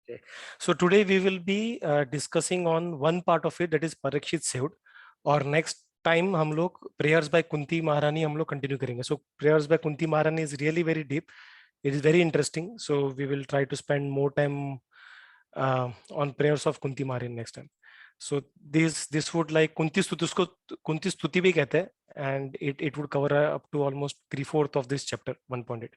Okay. So today we will be discussing on one part of it, that is Parikshit saved. और next time हम लोग prayers by Kunti Maharani हम लोग continue करेंगे. So prayers by Kunti Maharani is really very deep. It is very interesting. So we will try to spend more time on prayers of Kunti Maharani next time. So this would like Kunti Stuti, उसको Kunti Stuti भी कहते हैं, and it would cover up to almost 3/4 of this chapter 1.8.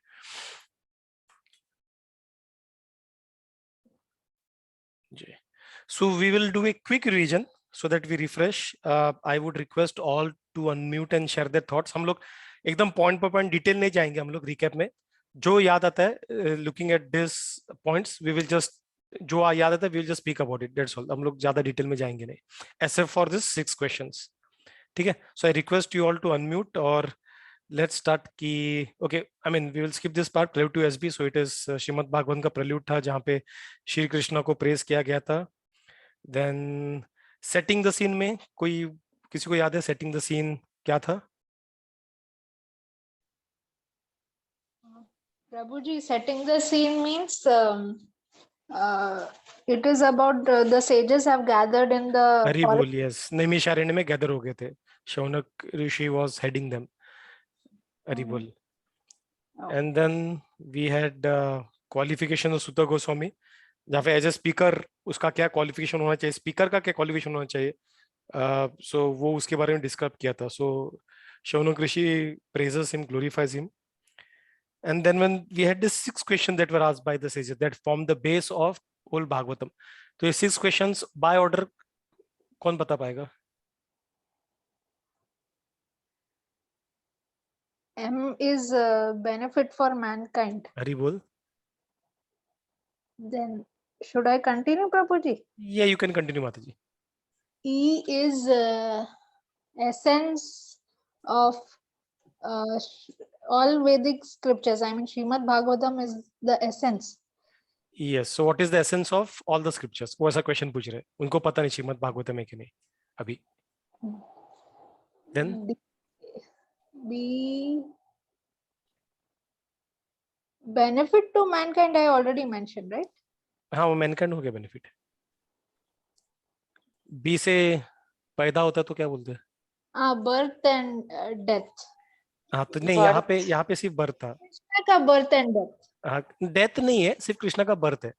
So we will do a quick revision so that we refresh. I would request all to unmute and share their thoughts. हम लोग एकदम point per point detail नहीं जाएंगे, हम लोग recap में जो याद आता है, looking at this points we will just जो याद आता है we will just speak about it. That's all. हम लोग ज़्यादा detail में जाएंगे नहीं. Except for this 6 questions. ठीक है? So I request you all to unmute or let's start की okay. I mean we will skip this part prelude to SB. So it is Shrimad Bhagavat का prelude था जहाँ पे श्री कृष्ण को praise किया गया था. Then setting the scene में कोई किसी को याद है setting the scene क्या था? Prabhuji, setting the scene means it is about the sages have gathered in the Hari forest. बोल, yes, नैमिषारण्य में gather हो गए थे. शौनक ऋषि was heading them. हरि बोल. And then we had qualification of Sutta Goswami. जहाँ पे एज ए स्पीकर उसका क्या क्वालिफिकेशन होना चाहिए, स्पीकर का क्या क्वालिफिकेशन होना चाहिए, सो वो उसके बारे में डिस्क्राइब किया था. सो शौनक ऋषि praises him, glorifies him. And then when we had this 6 questions that were asked by the sages that form the base of whole Bhagavatam. तो ये 6 questions by order कौन बता पाएगा? M is benefit for mankind. Hari बोल. Then should I continue, Prabhuji? Yeah, you can continue, Mataji. E is essence of all Vedic scriptures. I mean, Srimad Bhagavatam is the essence. Yes. So what is the essence of all the scriptures? वो ऐसा question पूछ रहे हैं. उनको पता नहीं श्रीमद् भागवतम है कि नहीं अभी. Then B benefit to mankind I already mentioned, right? हाँ वो मैनकाइंड हो गया बेनिफिट. बी से पैदा होता है तो क्या बोलते हैं? Birth and death. हाँ तो नहीं, यहाँ पे सिर्फ बर्थ था. कृष्ण का birth and death. हाँ डेथ नहीं है, सिर्फ कृष्णा का बर्थ है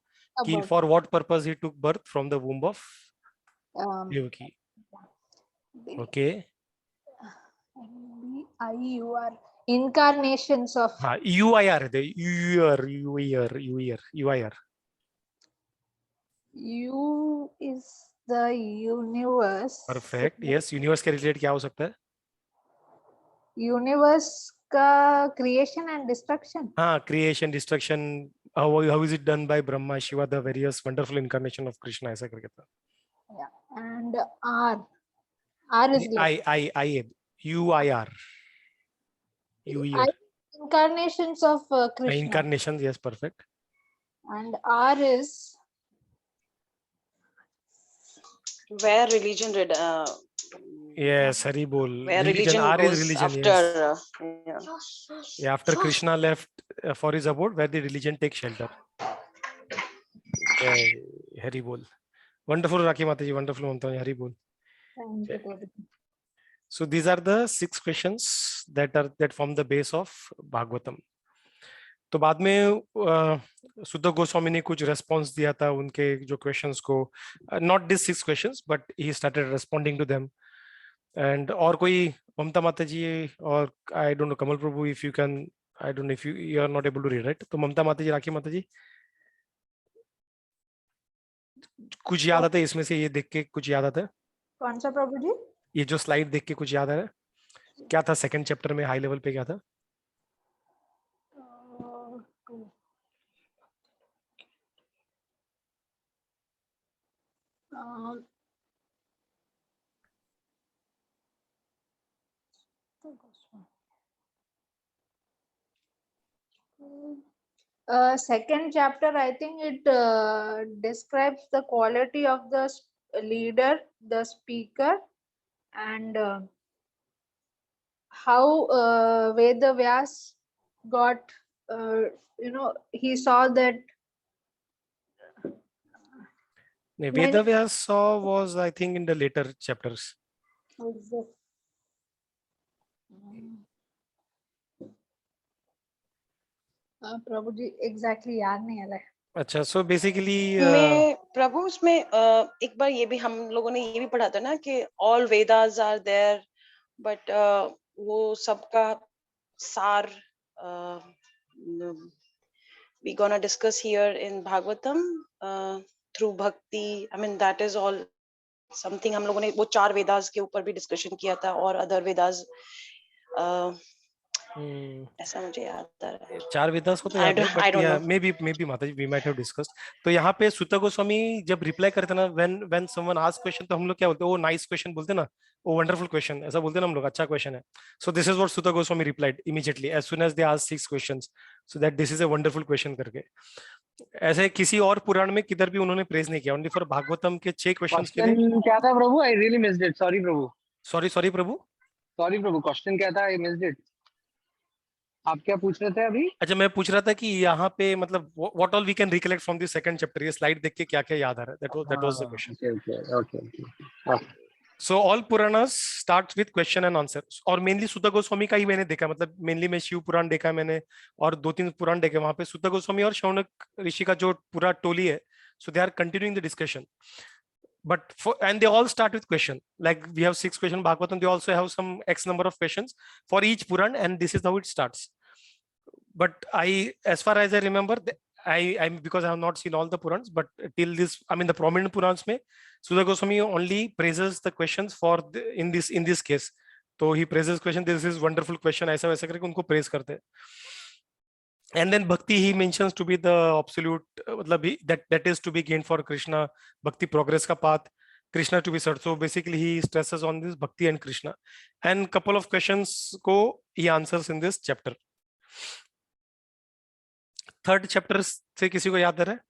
कि for what purpose he took birth from the womb of Devaki. Okay. IUR incarnations of. हाँ UIR है, UIR. U is the universe. Perfect. Yes, universe के रिलेटेड क्या हो सकता है? यूनिवर्स का creation and destruction. हाँ, creation, destruction. How is it done by Brahma, Shiva, the various wonderful incarnation of Krishna, ऐसा करके था. Yeah. And R is UIR. incarnations of Krishna. Incarnations, yes, perfect. And R is where religion yes, Hari bol. Where religion R goes is religion, after yes. Yeah, after Krishna left for his abode, where the religion takes shelter. Yeah, Hari bol. Wonderful, Rakhi Mataji, wonderful, Mamta, Hari bol. So these are the 6 questions that form the base of Bhagavatam. तो बाद में सुद्ध गोस्वामी ने कुछ response दिया था उनके जो क्वेश्चंस को, not this 6 questions but he started responding to them. And और कोई, ममता माता जी और I don't know Kamal Prabhu, if you can, I don't know if you are not able to read, right? तो ममता माता जी, राखी माता जी, कुछ याद आता है इसमें से? ये देख के कुछ याद आता है? कौन सा प्रभु जी? ये जो स्लाइड देख के कुछ याद आ रहा है? क्या था सेकंड चैप्टर में हाई लेवल पे, क्या था? Second chapter, I think it describes the quality of the leader, the speaker, and how Veda Vyas got, he saw that Vedavyasa was, I think, in the later chapters. Prabhu ji exactly याद नहीं आ रहा है. अच्छा, so basically मैं प्रभु उसमें एक बार ये भी हम लोगों ने ये भी पढ़ा था ना कि all Vedas are there, but वो सबका सार we gonna discuss here in Bhagavatam through bhakti. I mean that is all something हम लोगों ने वो 4 वेदास के ऊपर भी डिस्कशन किया था और अदर वेदास ऐसा मुझे याद आ रहा है. 4 वेदास को तो I याद नहीं, don't- I बट don't या know. मे बी माताजी वी माइट हैव डिस्कस्ड. तो यहाँ पे सुत गोस्वामी जब रिप्लाई करते ना, व्हेन समवन आस्क क्वेश्चन, तो हम लोग क्या बोलते हैं, वो नाइस क्वेश्चन बोलते हैं ना, वो वंडरफुल क्वेश्चन ऐसा बोलते हैं ना हम लोग, अच्छा क्वेश्चन है. So this is what Suta Goswami replied immediately as soon as they asked 6 questions, so that this is a wonderful question करके. ऐसे किसी और पुराण में किधर भी उन्होंने प्रेज नहीं किया, ओनली फॉर भागवतम के 6 क्वेश्चंस के लिए. क्वेश्चन क्या था Prabhu? I really missed it. Sorry Prabhu. Sorry Prabhu. Question क्या था? I missed it. आप क्या पूछ रहे थे अभी? अच्छा, मैं पूछ रहा था कि यहाँ पे मतलब what all we can recollect from the second chapter, ये स्लाइड देख के क्या क्या याद आ रहा है, that was the question. Okay. So all Puranas starts with question and answer. और मेनली सुत गोस्वामी का ही मैंने देखा, मतलब मेनली मैं शिव पुराण देखा है मैंने, और 2-3 पुराण देखे, वहां पे सुत गोस्वामी और शौनक ऋषि का जो पूरा टोली है, so they are continuing the discussion. But and they all start with question. Like we have 6 questions Bhagavatam, they also have some X number of questions for each Puran, and this is how it starts. But as far as I remember, I'm because I have not seen all the Purans, but till this, I mean the prominent Purans में Sudha Goswami only praises the questions for in this case. So he praises question, this is wonderful question, ऐसा वैसा करके उनको praise करते हैं. And then bhakti he mentions to be the absolute, मतलब that is to be gained for Krishna, bhakti progress का path, Krishna to be served. So basically he stresses on this bhakti and Krishna, and couple of questions को he answers in this chapter. Third chapter से किसी को याद आ रहा है?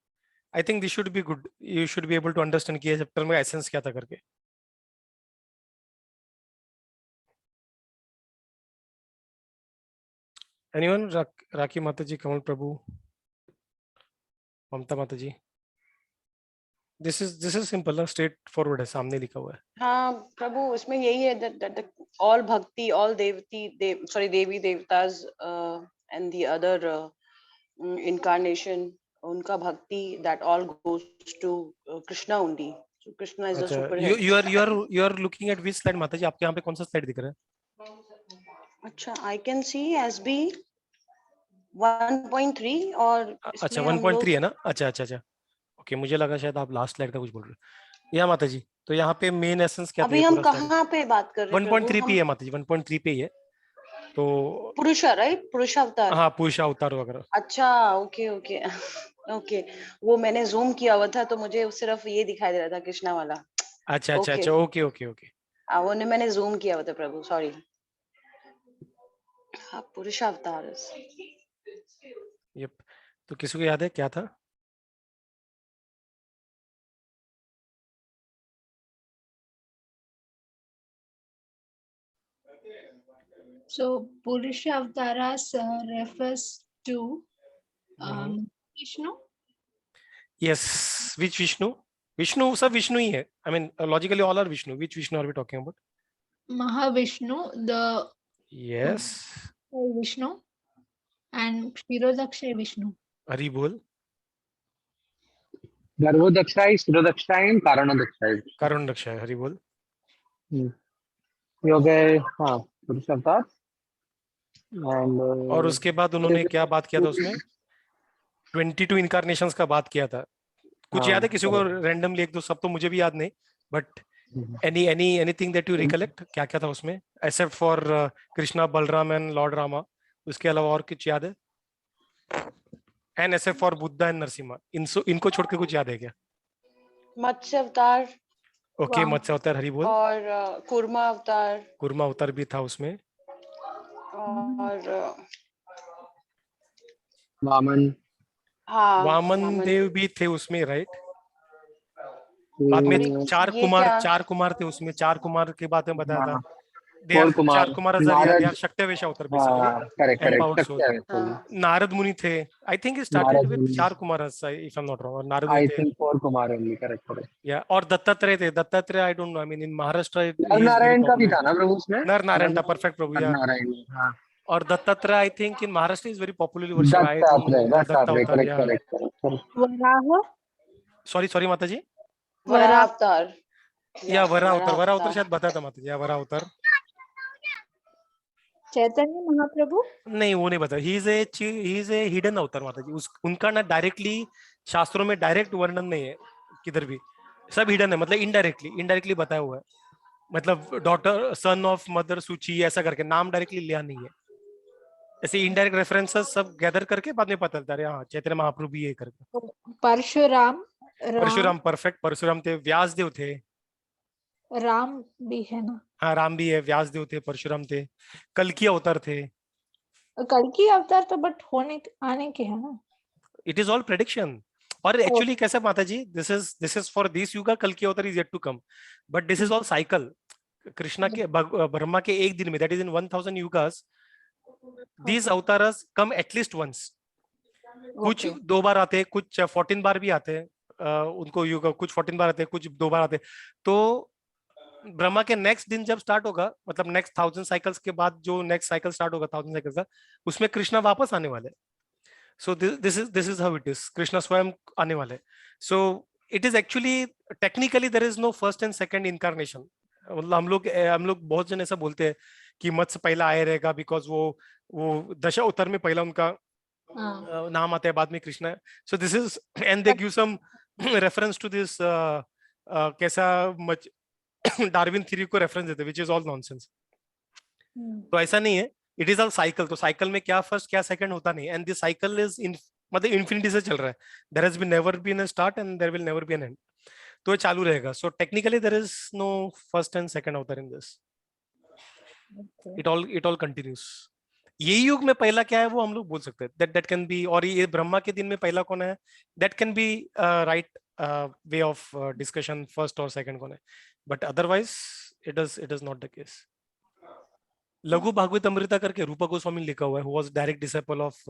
I think this should be good, you should be able to understand कि ये चैप्टर में एसेंस क्या था करके. एनीवन? राखी माता जी, कमल प्रभु, ममता Mata ji. This is simple ना, स्ट्रेट फॉरवर्ड है, सामने लिखा हुआ है. हाँ प्रभु, उसमें यही है that all bhakti, all Devi देवतास and the other incarnation, उनका भक्ति, that all goes to Krishna only. So Krishna is the superhead. you are looking at which slide माता जी? आपके यहाँ पे कौन सा स्लाइड दिख रहा है? अच्छा, I can see SB 1.3 और अच्छा 1.3 है ना? अच्छा. ओके, मुझे लगा शायद आप लास्ट स्लाइड का कुछ बोल रहे हो. या माता जी, तो यहाँ पे मेन एसेंस क्या था? अभी हम कहाँ पे बात कर रहे हैं? 1.3 पे है माता जी, 1.3 पे ही है. तो पुरुषा, राइट? पुरुषा अवतार. हाँ, पुरुषा अवतार वगैरह. अच्छा, ओके. वो मैंने जूम किया हुआ था तो मुझे सिर्फ ये दिखाई दे रहा था, कृष्णा वाला. अच्छा. ओके. वो मैंने जूम किया हुआ था प्रभु, सॉरी. हाँ, पुरुषा अवतार. यप. तो किसी को याद है क्या था? So Purusha Avtaras refers to Vishnu. Yes, which Vishnu? Vishnu, सब विष्णु ही है. I mean, logically all are Vishnu. Which Vishnu are we talking about? Mahavishnu, the Yes. Vishnu, and Kshirodakshay Vishnu. Hari bol. गर्भोदक्षाय, शिरोदक्षाय, कारणोदक्षाय. कारणोदक्षाय, Hari बोल. ये हो गए हाँ पुरुष अवतार. और उसके बाद उन्होंने क्या बात किया था उसमें? 22 इनकारनेशंस का बात किया था. कुछ याद है किसी को? रैंडमली एक दो, सब तो मुझे भी याद नहीं, but anything that you recollect, क्या क्या था उसमें except for Krishna, Balram and Lord Rama? उसके अलावा और कुछ याद है? And except for Buddha and Narasimha, इनको छोड़ के कुछ याद है क्या? मत्स्य अवतार. ओके, मत्स्य अवतार, हरि बोल. और कूर्मा अवतार भी था उसमें. और वामन. हाँ, वामन देव भी थे उसमें, राइट? बाद में चार कुमार थे उसमें. 4 कुमार के बारे में बताया था. they are कुमार, चार Kumaras are, Narad, they are शक्तिवेश अवतार basically, हाँ करेक्ट empowered करेक्ट, soul. सत्य है, नारद मुनि थे, I think he started Narad with मुनि, चार Kumaras if I'm not wrong, और नारद मुनि आई थे, think 4 Kumar only, correct correct. yeah, और दत्तात्रेय थे, Dattatreya I don't know, I mean in Maharashtra नर he is very नारायण का भी popular. था ना प्रभु उसमें, नर नारायण था, perfect प्रभु, नर yeah. नारायण, हाँ और Dattatreya I think in Maharashtra is very popularly worshipped, I don't Dattatreya, know, Dutta Dattatreya, अवतार, correct yeah. Correct correct. Varaha. Sorry माता जी, वराह अवतार, या वरा अवतार वराह शायद बताया था माता जी, या वरा अवतार चैतन्य महाप्रभु। नहीं, वो नहीं बता, ही इज ए हिडन अवतार माता जी, उनका ना डायरेक्टली शास्त्रों में डायरेक्ट वर्णन नहीं है किधर भी, सब हिडन है, मतलब इनडायरेक्टली बताया हुआ है, मतलब डॉटर सन ऑफ मदर सूची ऐसा करके नाम डायरेक्टली लिया नहीं है, ऐसे इनडायरेक्ट रेफरेंसेस सब गैदर करके बाद में पता चलता है हाँ चैतन्य महाप्रभु ये करके। परशुराम, परशुराम, परफेक्ट, परशुराम थे, व्यास देव थे, राम भी है ना, हाँ राम भी है, व्यास देव थे, परशुराम थे, कल्कि अवतार थे, कल्कि अवतार तो बट होने आने के है ना, इट इज ऑल प्रेडिक्शन। और एक्चुअली कैसे Mata ji, this is for this yuga, कल्कि avatar is yet to come, but this is all cycle. Krishna के ब्रह्मा के एक दिन में, that is in 1000 yugas, these avatars come at least once, कुछ 2 बार आते हैं, कुछ 14 बार भी आते हैं, उनको युग कुछ 14 बार आते हैं, कुछ 2 बार आते हैं, तो ब्रह्मा के नेक्स्ट दिन जब स्टार्ट होगा, मतलब नेक्स्ट 1000 साइकिल्स के बाद जो नेक्स्ट साइकिल स्टार्ट होगा 1000 साइकिल्स का, उसमें कृष्णा वापस आने वाले, so this is how it is, Krishna स्वयं आने वाले, so it is actually technically there is no first and second incarnation, मतलब हम लोग बहुत जन ऐसा बोलते हैं कि मत्स्य पहला आया रहेगा, बिकॉज वो दशा उत्तर में पहला उनका नाम आता है, बाद में कृष्णा है, so this is, and they give some reference to this, कैसा डार्विन थ्योरी को रेफरेंस देते, विच इज ऑल नॉनसेंस, तो ऐसा नहीं है, इट इज ऑल साइकिल, तो साइकिल में क्या फर्स्ट क्या सेकंड होता नहीं, and this cycle is in, मतलब इन्फिनिटी से चल रहा है, there has been never been a start and there will never be an end, तो ये चालू रहेगा, सो technically there is no first and second avatar in this, it all continuous, ये युग में पहला क्या है वो हम लोग बोल सकते हैं, दैट कैन बी, और ये ब्रह्मा के दिन में पहला कौन है, that can be right way of discussion, first और सेकंड कौन है, but otherwise it is not the case. लघु भागवत अमृता करके रूपा गोस्वामी ने लिखा हुआ है, who was direct disciple of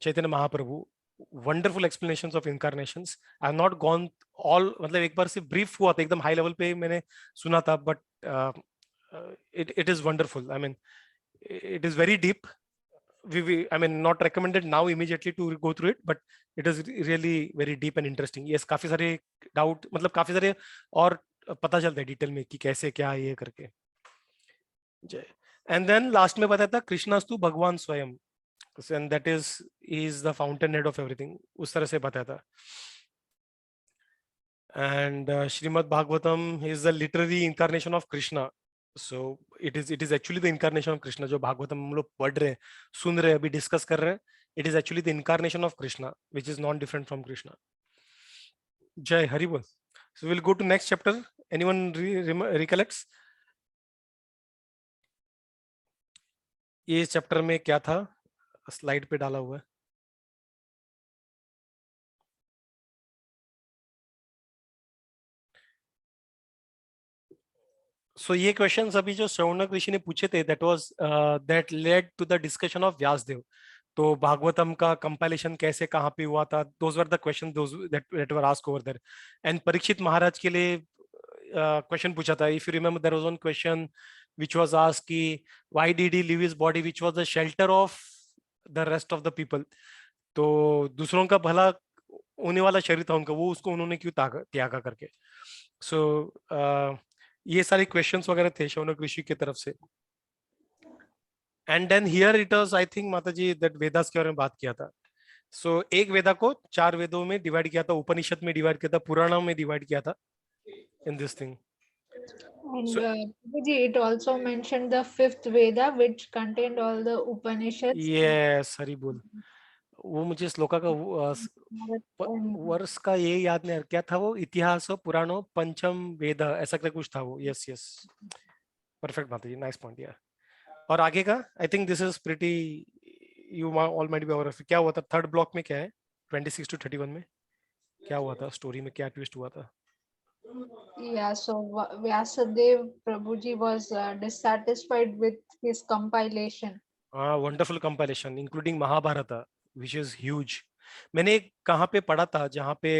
Chaitanya Mahaprabhu, wonderful explanations of incarnations, I have not gone all, मतलब एक बार से ब्रीफ हुआ था, एकदम हाई लेवल पे मैंने सुना था, but it is wonderful, I mean it is very deep, I mean not recommended now immediately to go through it, but it is really very deep and interesting, yes, काफी सारे doubt, मतलब काफी सारे और पता चलता है डिटेल में कि कैसे क्या ये करके, जय। एंड देन लास्ट में बताया था कृष्णास्तु भगवान स्वयं, and that is, he is the fountainhead of everything, उस तरह से बताया था, and Srimad Bhagavatam is the literary incarnation of Krishna, so it is actually the incarnation of Krishna, जो भागवतम हम लोग पढ़ रहे हैं, सुन रहे हैं, अभी डिस्कस कर रहे हैं, it is actually the incarnation of Krishna, which is non different from Krishna. Jai Hari Bol. So we'll go to next chapter. Anyone recollects ये चैप्टर में क्या था, स्लाइड पे डाला हुआ है, सो ये क्वेश्चंस अभी जो श्रवणक ऋषि ने पूछे थे, that led to the discussion of Vyasadeva, तो भागवतम का कंपाइलेशन कैसे कहाँ पे हुआ था, those were the question that were asked over there, and Parikshit Maharaj के लिए क्वेश्चन पूछा था, if you remember there was one question which was asked कि why did he leave his body which was the shelter of the rest of the people, तो दूसरों का भला होने वाला शरीर था उनका, वो उसको उन्होंने क्यों त्यागा करके, सो ये सारे क्वेश्चंस वगैरह थे शौनक ऋषि की तरफ से, and then here it was, I think Mata ji, that Vedas के बारे में बात किया था, सो एक वेदा को 4 वेदों में डिवाइड किया था, उपनिषद में डिवाइड किया था, पुराणों में डिवाइड किया था, in this thing, and it also mentioned the 5th Veda which contained all the Upanishads. Yes, Hari बोल, वो मुझे श्लोका का वर्ष का ये याद नहीं, क्या था वो, इतिहास पुराणों पंचम वेद ऐसा कुछ था वो, यस यस, परफेक्ट माता जी, नाइस पॉइंट यार, और आगे का आई think this is pretty, you all might be aware, क्या हुआ था थर्ड ब्लॉक में, क्या है 26 to 31 में क्या हुआ था, स्टोरी में क्या ट्विस्ट हुआ था, Yeah, so Vyasadev Prabhuji was dissatisfied with his compilation. Wonderful compilation including Mahabharata which is huge. मैंने कहाँ पे पढ़ा था जहाँ पे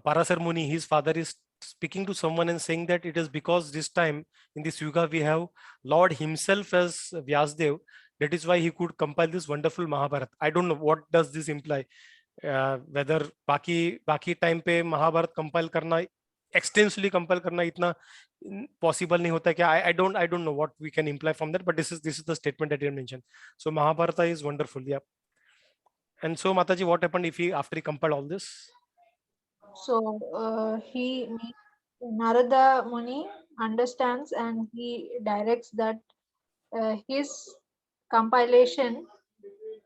Parasar Muni, his father is speaking to someone and saying that it is because this time in this yuga we have Lord himself as Vyasdev. That is why he could compile this wonderful Mahabharata. I don't know what does this imply. Whether बाकी time पे Mahabharat compile करना extensively compile करना इतना possible नहीं होता क्या? I don't know what we can imply from that, but this is the statement that you mentioned. So Mahabharata is wonderful, yeah. And so Mataji, what happened if he after he compiled all this? So Narada Muni understands and he directs that his compilation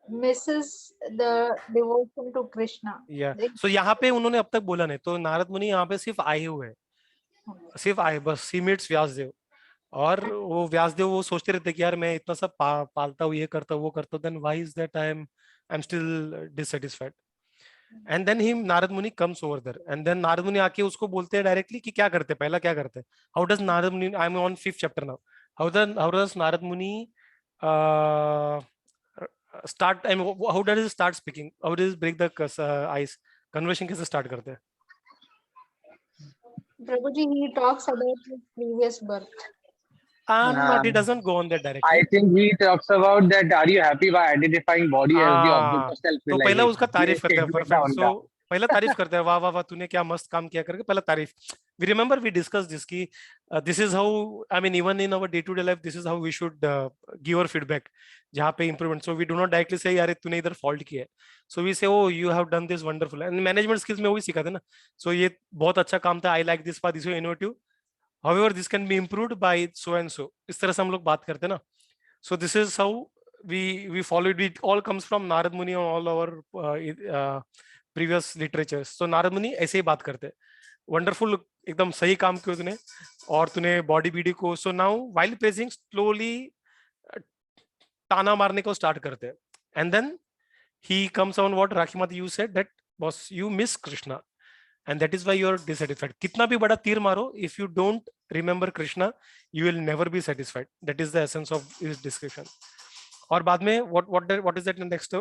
misses the devotion to Krishna. या सो यहाँ पे उन्होंने अब तक बोला नहीं, तो नारद मुनि यहाँ पे सिर्फ आए हुए हैं, सिर्फ आए बस. ही मीट्स व्यासदेव, और वो व्यासदेव वो सोचते रहते कि यार मैं इतना सब पालता हूँ, ये करता हूँ, वो करता हूँ, then why is that I am still dissatisfied. And then he Narada Muni comes over there, and then Narada Muni आके उसको बोलते हैं डायरेक्टली कि क्या करते हैं, पहला क्या करते हैं. How does Narada Muni, I am on 5th chapter now, how does Narada Muni start, I mean how does start speaking, how does break the ice, conversation कैसे स्टार्ट करते हैं? Prabhuji, he talks about his previous birth. But he doesn't go on that I directly. think he talks about that. Are you happy by identifying body as the object of तो पहला उसका self-realization? तारीफ ये करते हैं. statement था perfect. सो उनका. पहला तारीफ करते हैं, वाह वाह वाह तूने क्या मस्त काम किया करके, पहला तारीफ. We remember we discuss this की this is how, I mean even in our day to day life this is how we should give our feedback जहाँ पे improvement. So we do not directly say यार तूने इधर fault किया है. So we say oh you have done this wonderful, and management skills में वही सिखाते ना. सो ये बहुत अच्छा काम था, I like this part, this innovative, however this can be improved by so and so. इस तरह से हम लोग बात करते हैं ना. So this is how we followed it. All comes from Narad Muni on all our previous literatures. So Narad Muni ऐसे ही बात करते हैं. Wonderful, एकदम सही काम किया तूने, और तूने बॉडी बीडी को. So now while praising slowly ताना मारने को स्टार्ट करते हैं. And then he comes on what Rakhimati you said that boss you miss Krishna, and that is why you are dissatisfied. कितना भी बड़ा तीर मारो, if you don't remember Krishna, you will never be satisfied. That is the essence of his description. और बाद में what is that next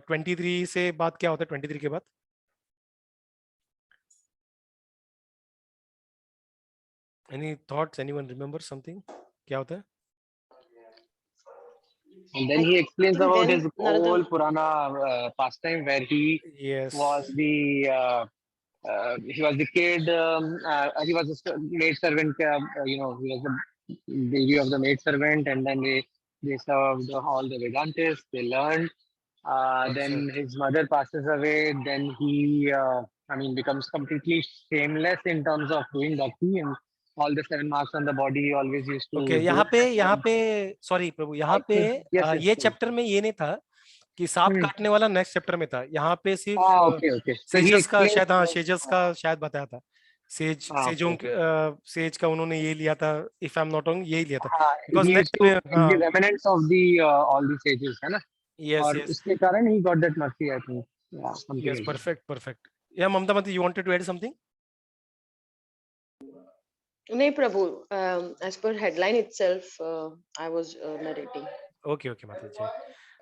23 से बाद क्या होता है? 23 के बाद any thoughts? Anyone remember something? क्या होता है? And then he explains think about then his Narada- whole Purana pastime where he Yes. was the kid. He was a maid servant. He was the baby of the maid servant, and then they served all the Vedantists. They learned. Then his mother passes away. Then he, becomes completely shameless in terms of doing bhakti, and all the 7 marks on the body he always used to Okay, do. यहाँ पे sorry प्रभु, यहाँ पे Yes, ये chapter में ये नहीं था कि सांप काटने वाला नेक्स्ट चैप्टर में था. यहाँ पे सिर्फ okay. So he सेजस का explains- शायद, हाँ सेजस का शायद बताया था. सेजों सेज का उन्होंने ये लिया था, if I am not wrong यही लिया था. Because he used next to में, take the remnants of the all the sages, है ना? yes और yes उसके कारण he got that mercy, I think. Yeah, something yes, like that. perfect. Yeah, Mamta Mati, you wanted to add something? नहीं प्रभु, as per headline itself, I was narrating. Okay, Mataji.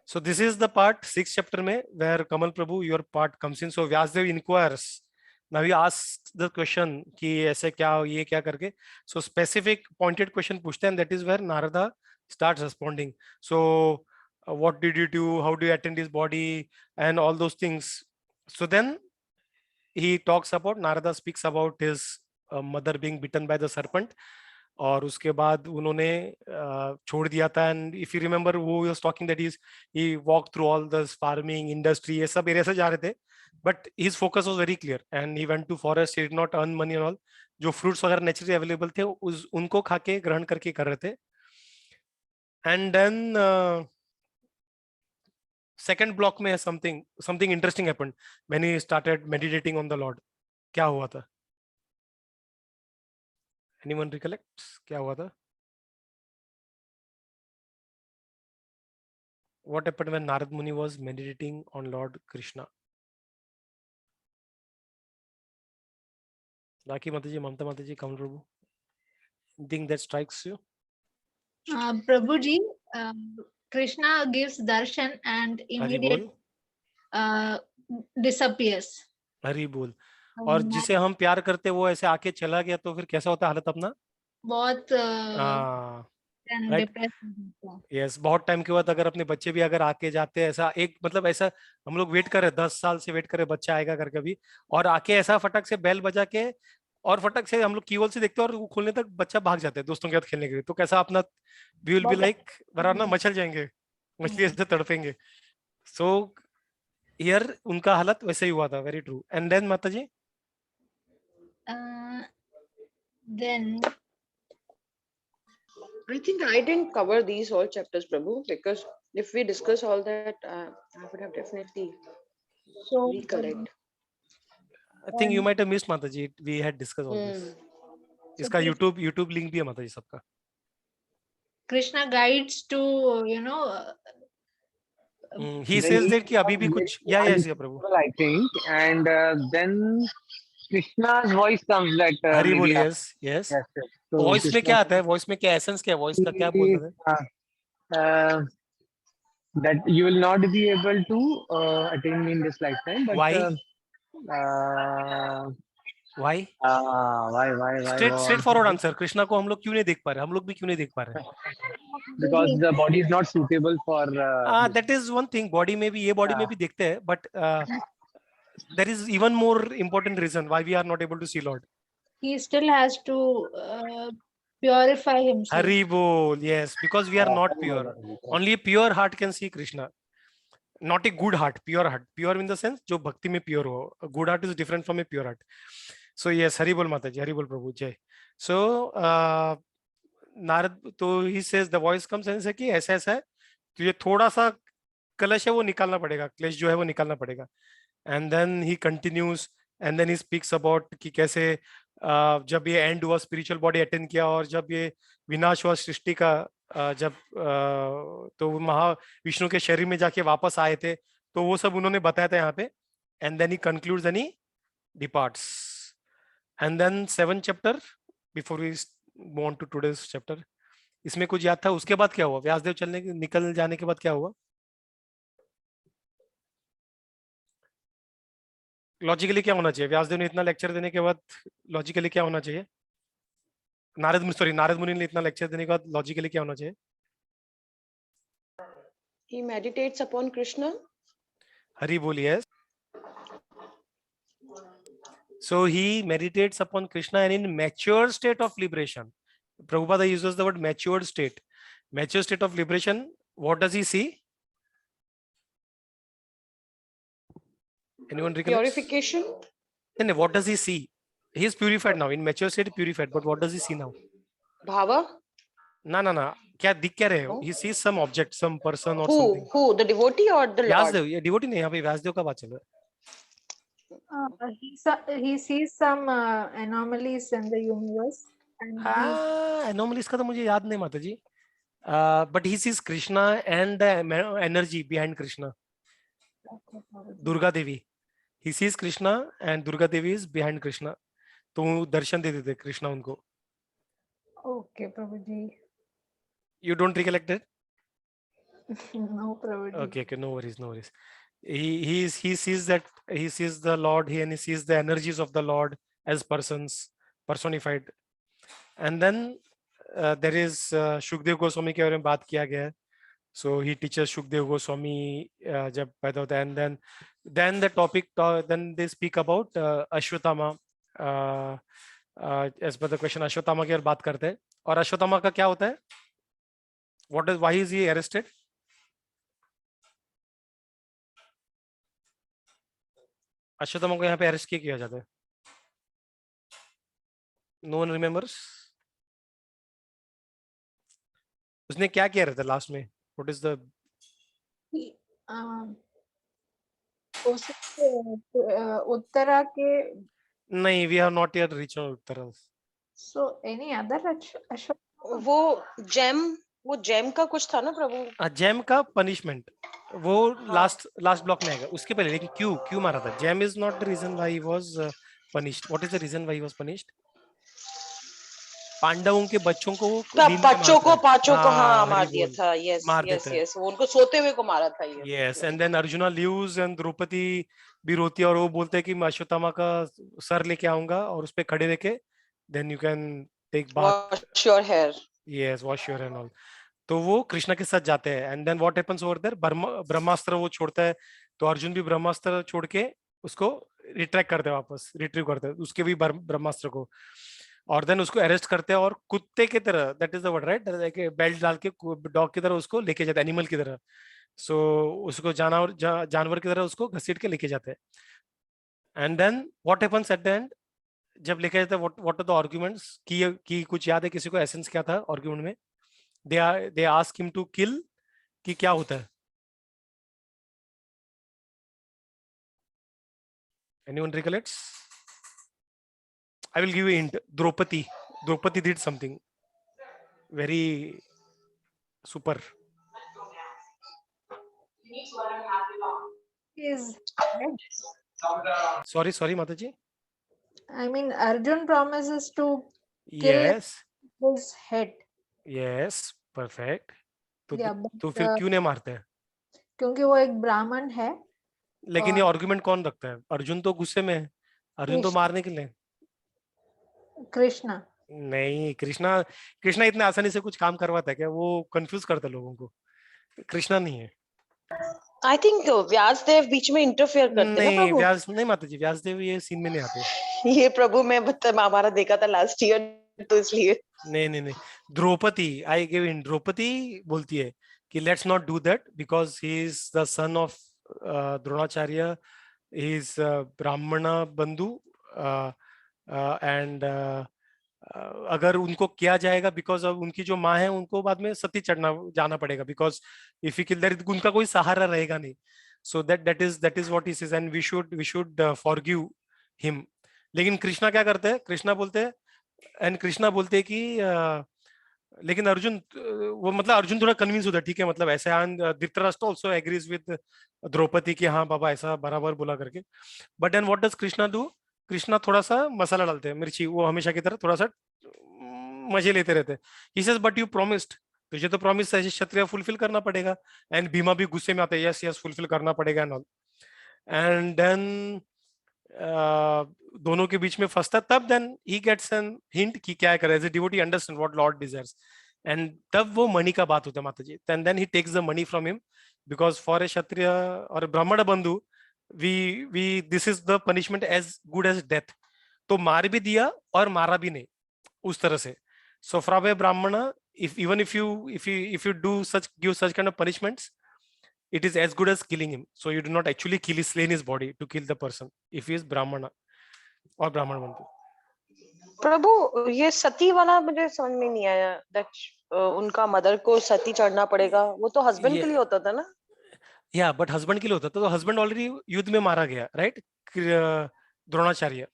So this is the part 6th chapter में where Kamal Prabhu your part comes in. So Vyasdev inquires. Now he asks the question कि ऐसे क्या, ये क्या करके. So specific pointed question पूछते हैं, and that is where Narada starts responding. So what did you do? How do you attend his body and all those things? So then he talks about, Narada speaks about his mother being bitten by the serpent. और उसके बाद उन्होंने छोड़ दिया था. And if you remember वो was talking that he walk through all this farming industry, ये सब एरिया से जा रहे थे, but his focus was very clear and he went to forest. He did not earn money and all. जो fruits वगैरह naturally available थे उनको खा के ग्रहण करके कर रहे थे. एंड देन सेकंड ब्लॉक में something interesting happened when he started meditating on the Lord. क्या हुआ था? Anyone recollects क्या हुआ था? What happened when Narad Muni was meditating on Lord Krishna? बाकी माताजी, ममता माताजी, कमल प्रभु, anything that strikes you? Prabhuji, Krishna gives darshan and Hari immediately बोल, disappears. हरि बोल। और जिसे हम प्यार करते वो ऐसे आके चला गया तो फिर कैसा होता है हालत अपना? बहुत राइट, डिप्रेस। यस। बहुत टाइम के बाद अगर अपने बच्चे भी अगर आके जाते हैं, ऐसा एक मतलब ऐसा हम लोग वेट कर रहे 10 साल से वेट कर रहे बच्चा आएगा कर कभी, और आके ऐसा फटक से बेल बजा के और फटक से हम लोग कीहोल से देखते हैं और वो खोलने तक बच्चा भाग जाता है दोस्तों के साथ खेलने के लिए, तो कैसा अपना वी विल बी लाइक बराबर ना, मचल जाएंगे, मछली ऐसे तड़पेंगे। सो हियर उनका हालत वैसे ही हुआ था, वेरी ट्रू। एंड देन माता जी, Then I think I didn't cover these all chapters, Prabhu, because if we discuss all that, I would have definitely so recollect. I think you might have missed माता जी, we had discuss all this. इसका YouTube link भी है माता जी सबका। Krishna guides to, he says that कि अभी भी कुछ या प्रभु, I think, and then Krishna's voice comes like Hari बोल, maybe yes yes. yes, yes. So voice में Krishna क्या आता है, वॉइस में क्या एसेंस, क्या वॉइस का क्या बोल रहे थे? that you will not be able to attain me in this lifetime, but Why? why straight forward answer, Krishna को हम लोग क्यों नहीं देख पा रहे, हम लोग भी क्यों नहीं देख पा रहे? because the body is not suitable for that is one thing, body में भी, ये बॉडी में भी देखते हैं, but there is even more important reason why we are not able to see Lord. he still has to purify himself. Hari bol, yes, because we are not pure. Only a pure heart can see Krishna. Not a good heart, pure heart. Pure in the sense जो भक्ति में pure हो. A good heart is different from a pure heart. So yes, Hari bol Mata ji, Hari bol Prabhu Jai. So Narad, तो he says, the voice comes and say कि ऐसा ऐसा है, तो ये थोड़ा सा कलश है वो निकालना पड़ेगा, क्लेश जो है वो निकालना पड़ेगा। And then he continues and then he speaks about कि कैसे जब ये एंड हुआ स्पिरिचुअल बॉडी अटेंड किया, और जब ये विनाश हुआ सृष्टि का, जब तो महाविष्णु के शरीर में जाके वापस आए थे, तो वो सब उन्होंने बताया था यहाँ पे। And then he concludes and he departs. And then 7th chapter, before we move on to today's chapter, इसमें कुछ याद था? उसके बाद क्या हुआ? व्यासदेव निकल जाने के बाद क्या हुआ? लॉजिकली क्या होना चाहिए? व्यासदेव ने इतना लेक्चर देने के बाद लॉजिकली क्या होना चाहिए? नारद मुनि ने इतना लेक्चर देने के बाद लॉजिकली क्या होना चाहिए? He meditates upon Krishna. Hari बोल, yes. So he meditates upon Krishna and in mature state of liberation. Prabhupada uses the word matured state. Mature state of liberation, what does he see? Anyone recollect? Purification. And what does he see? He is purified now. In mature state, purified. But what does he see now? Bhava. ना क्या दिख क्या रहे हो? He sees some object, some person or Who? something. Who? The devotee or the Lord? Vyasdev, ये devotee नहीं, यहाँ पे व्यासदेव का बात चल रहा है। he sees some anomalies in the universe and anomalies का तो मुझे याद नहीं माता जी, but he sees Krishna and the energy behind Krishna. Durga Devi, he sees Krishna and Durga Devi is behind Krishna, तो दर्शन दे देते कृष्णा उनको। Okay, Prabhuji. You don't recollect it? No, Prabhuji. Okay, no worries. He sees that, he sees the Lord, and he sees the energies of the Lord as persons, personified. And then there is Shukdev Goswami के बारे में बात किया गया है. So he teaches Shukdev Goswami जब पैदा होता है, and then the topic, then they speak about Ashwatthama. As per the question, Ashwatthama की बात करते हैं, और अश्वत्थामा का क्या होता है? Why is he arrested? Ashwatthama को यहाँ पे अरेस्ट किया जाता है? No one remembers? उसने क्या किया रहता है लास्ट में? What is the? उत्तरा के नहीं, we have not yet reached Uttara. So any other वो जेम का कुछ था ना प्रभु? जेम का पनिशमेंट वो लास्ट ब्लॉक में आएगा, उसके पहले। लेकिन क्यों मारा था? Gem is not the reason why he was punished? What is the reason why he was punished? पांडवों के बच्चों को वो तब नींद में बच्चों को मारता है। पांचों को हाँ हरि मार दिया बोल, था, यस मार यस देता है। यस, उनको सोते हुए को मारा था ये। Yes, and then Arjuna leaves and Draupadi भी रोती है और वो बोलते हैं कि मैं अश्वत्थामा का सर लेके आऊंगा और उस पे खड़े रह के then you can take bath. Wash your hair. Yes, wash your and all. तो वो कृष्णा के साथ जाते हैं and then what happens over there, Brahmastra वो छोड़ता है तो अर्जुन भी ब्रह्मास्त्र छोड़ के उसको रिट्रैक्ट करते हैं, वापस रिट्रीव करते हैं उसके भी ब्रह्मास्त्र को, और देन उसको अरेस्ट करते हैं और कुत्ते की तरह, that is the word right, belt डाल के डॉग की तरह उसको लेके जाते हैं, एनिमल की तरह। सो उसको जानवर की तरह उसको घसीट के लेके जाते हैं and then what happens at the end, जब लेके जाते हैं व्हाट आर द आर्गुमेंट्स की कुछ याद है किसी को, एसेंस क्या था आर्गुमेंट में? They ask him to kill, कि क्या होता है? Anyone recollects? I will give you a hint. Draupadi did something very super. Is Sorry, Mataji. I mean, Arjun promises to kill Yes, his head. yes, perfect. Yeah, तो but फिर क्यों नहीं मारते हैं? क्योंकि वो एक ब्राह्मण है। लेकिन ये और आर्गुमेंट कौन रखता है? अर्जुन तो गुस्से में है, अर्जुन तो कृष्ण मारने के लिए। कृष्णा नहीं, कृष्णा इतने आसानी से कुछ काम करवाता है क्या? वो कंफ्यूज करता है लोगों को, कृष्णा नहीं है। आई थिंक व्यासदेव बीच में इंटरफेयर करते हैं ना नहीं, प्रभु। व्यास नहीं, माताजी व्यासदेव ये सीन में नहीं आते। ये प्रभु मैं मतलब महाभारत देखा था लास्ट ईयर तो इसलिए। नहीं, Draupadi, I give in, Draupadi बोलती है कि let's not do that because he is the son of Dronacharya, he is Brahmin bandhu and अगर उनको किया जाएगा बिकॉज अब उनकी जो माँ है उनको बाद में सती चढ़ना जाना पड़ेगा, because if you kill that उनका कोई सहारा रहेगा नहीं। So that is what he says and we should forgive him. लेकिन कृष्णा क्या करते हैं? कृष्णा बोलते हैं एंड कृष्णा बोलते हैं कि लेकिन अर्जुन वो मतलब अर्जुन थोड़ा कन्विंस होता है, ठीक है मतलब ऐसे, and Dhritarashtra also agrees with Draupadi कि हाँ बाबा ऐसा बराबर बोला करके। But then what does Krishna do? Krishna थोड़ा सा मसाला डालते हैं, मिर्ची, वो हमेशा की तरह थोड़ा सा मजे लेते रहते हैं। He says but you promised, तुझे तो प्रॉमिस है क्षत्रिय फुलफिल करना पड़ेगा। एंड भीमा भी गुस्से में आते हैं, यस यस फुलफिल करना पड़ेगा एंड ऑल। एंड देन दोनों के बीच में फंसता, तब then he gets an hint कि क्या करे, as a devotee understand what lord desires, and तब वो मनी का बात होता है माता जी, then he takes the money from him because for a kshatriya और brahmin bandhu we this is the punishment as good as death. तो मार भी दिया और मारा भी नहीं उस तरह से। सो फ्रॉम ए ब्राह्मण, if you do give such kind of punishments, it is as good as killing him. So you do not actually slay his body to kill the person if he is brahmana or brahman bandhu. प्रभु ये सती वाला मुझे समझ में नहीं आया, that उनका mother को सती चढ़ना पड़ेगा, वो तो हस्बैंड के लिए होता था ना। या बट हस्बैंड के लिए होता था, तो हस्बैंड ऑलरेडी युद्ध में मारा गया, राइट, द्रोणाचार्य।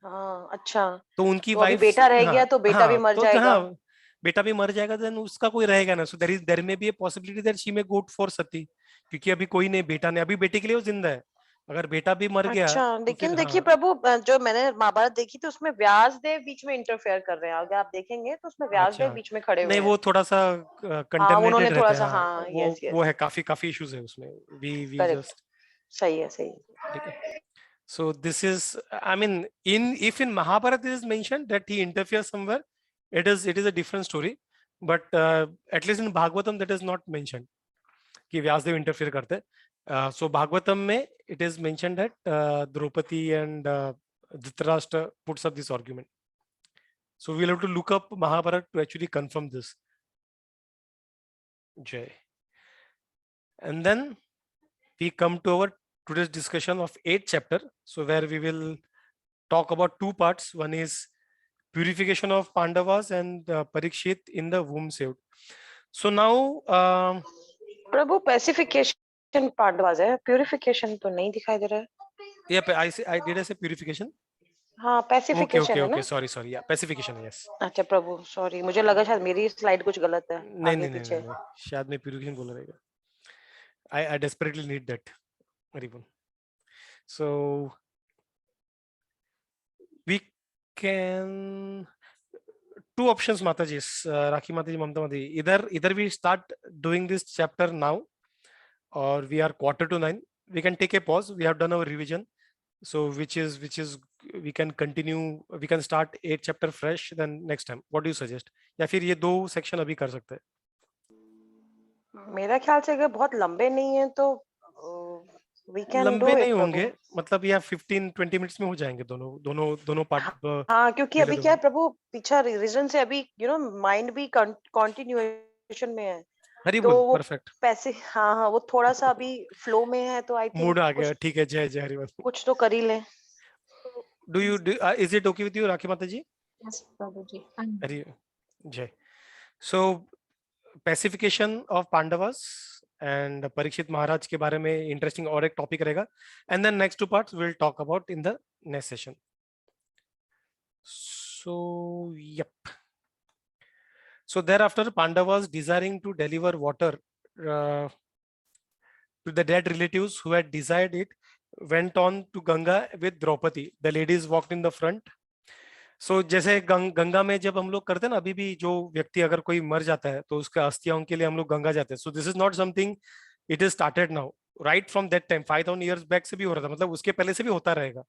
हाँ अच्छा, तो उनकी तो अभी वाइफ, बेटा रह हाँ गया तो बेटा भी हाँ, मर तो जाएगा। हाँ बेटा भी मर जाएगा, देन उसका कोई रहेगा ना। सो देयर में be a possibility that she may go for sati, क्योंकि अभी कोई नहीं, बेटा ने, अभी बेटे के लिए वो जिंदा है, अगर बेटा भी मर गया अच्छा तो लेकिन फिर देखिए हाँ। प्रभु, जो मैंने महाभारत देखी थी उसमें व्यासदेव बीच में इंटरफेयर कर रहे हैं, अगर आप देखेंगे तो उसमें व्यासदेव अच्छा, बीच में खड़े हुए नहीं हैं। वो थोड़ा सा हाँ उन्होंने कंटेमिनेटेड थोड़ा रहते हैं, सा, हाँ हाँ वो यस वो यस, है, काफी इश्यूज है उसमें, वी करेक्ट, जस्ट, सही है सही है। ठीक है। So this is, I mean, if in Mahabharata it is mentioned that he interferes somewhere, it is a different story. But at least in Bhagavatam that is not mentioned कि Vyasdev interfere करते हैं. So Bhagavatam में it is mentioned that Draupadi and Dhritarashtra puts up this argument. So we'll have to look up Mahabharata to actually confirm this. Jay. And then we come to our today's discussion of 8th chapter. So where we will talk about two parts. One is purification of Pandavas and Parikshit in the womb saved. So now, प्रभु पैसिफिकेशन पांडवास है, purification तो नहीं दिखाई दे रहा है। yeah, I say purification. हाँ पैसिफिकेशन है ना। Sorry. Yeah, pacification, yes. अच्छा प्रभु सॉरी, मुझे लगा शायद मेरी स्लाइड कुछ गलत है आगे पीछे। नहीं, शायद मैं purification बोल रहेगा। I desperately need that, Haribol. So can two options, Mataji, Rakhi Mataji, Mamta Mataji. Either we start doing this chapter now, or we are 8:45. We can take a pause. We have done our revision, so which is we can continue. We can start 8 chapter fresh. Then next time, what do you suggest? या फिर ये 2 section अभी कर सकते हैं? मेरा ख्याल से अगर बहुत लंबे नहीं है तो we can do लंबे it, नहीं प्रभु। होंगे, मतलब यह 15-20 मिनट्स में हो जाएंगे दोनों पार्ट। हाँ, क्योंकि अभी क्या है प्रभु, पीछा रिवीजन से अभी माइंड भी कंटिन्यूएशन में है, हरी तो बोल, वो परफेक्ट, पैसे, हाँ, वो थोड़ा सा अभी फ्लो में है, तो आई थिंक मूड आ गया, ठीक है, जय जय हरी बोल। कुछ तो कर ही लें। Is it okay with you, Rakhi Mataji? Yes, Prabhuji. हरी जय। So pacification of Pandavas and Parikshit Maharaj के बारे में इंटरेस्टिंग और एक टॉपिक रहेगा, and then next 2 parts we'll talk about in the next session. So yep. So thereafter Pandavas, desiring to deliver water to the dead relatives who had desired it, went on to Ganga with Draupadi. The ladies walked in the front. So जैसे गंगा में जब हम लोग करते हैं ना, अभी भी जो व्यक्ति अगर कोई मर जाता है तो उसके अस्थियां के लिए हम लोग गंगा जाते हैं. So this is not something it is started now. Right from that time 5000 years back से भी हो रहा था, मतलब उसके पहले से भी होता रहेगा.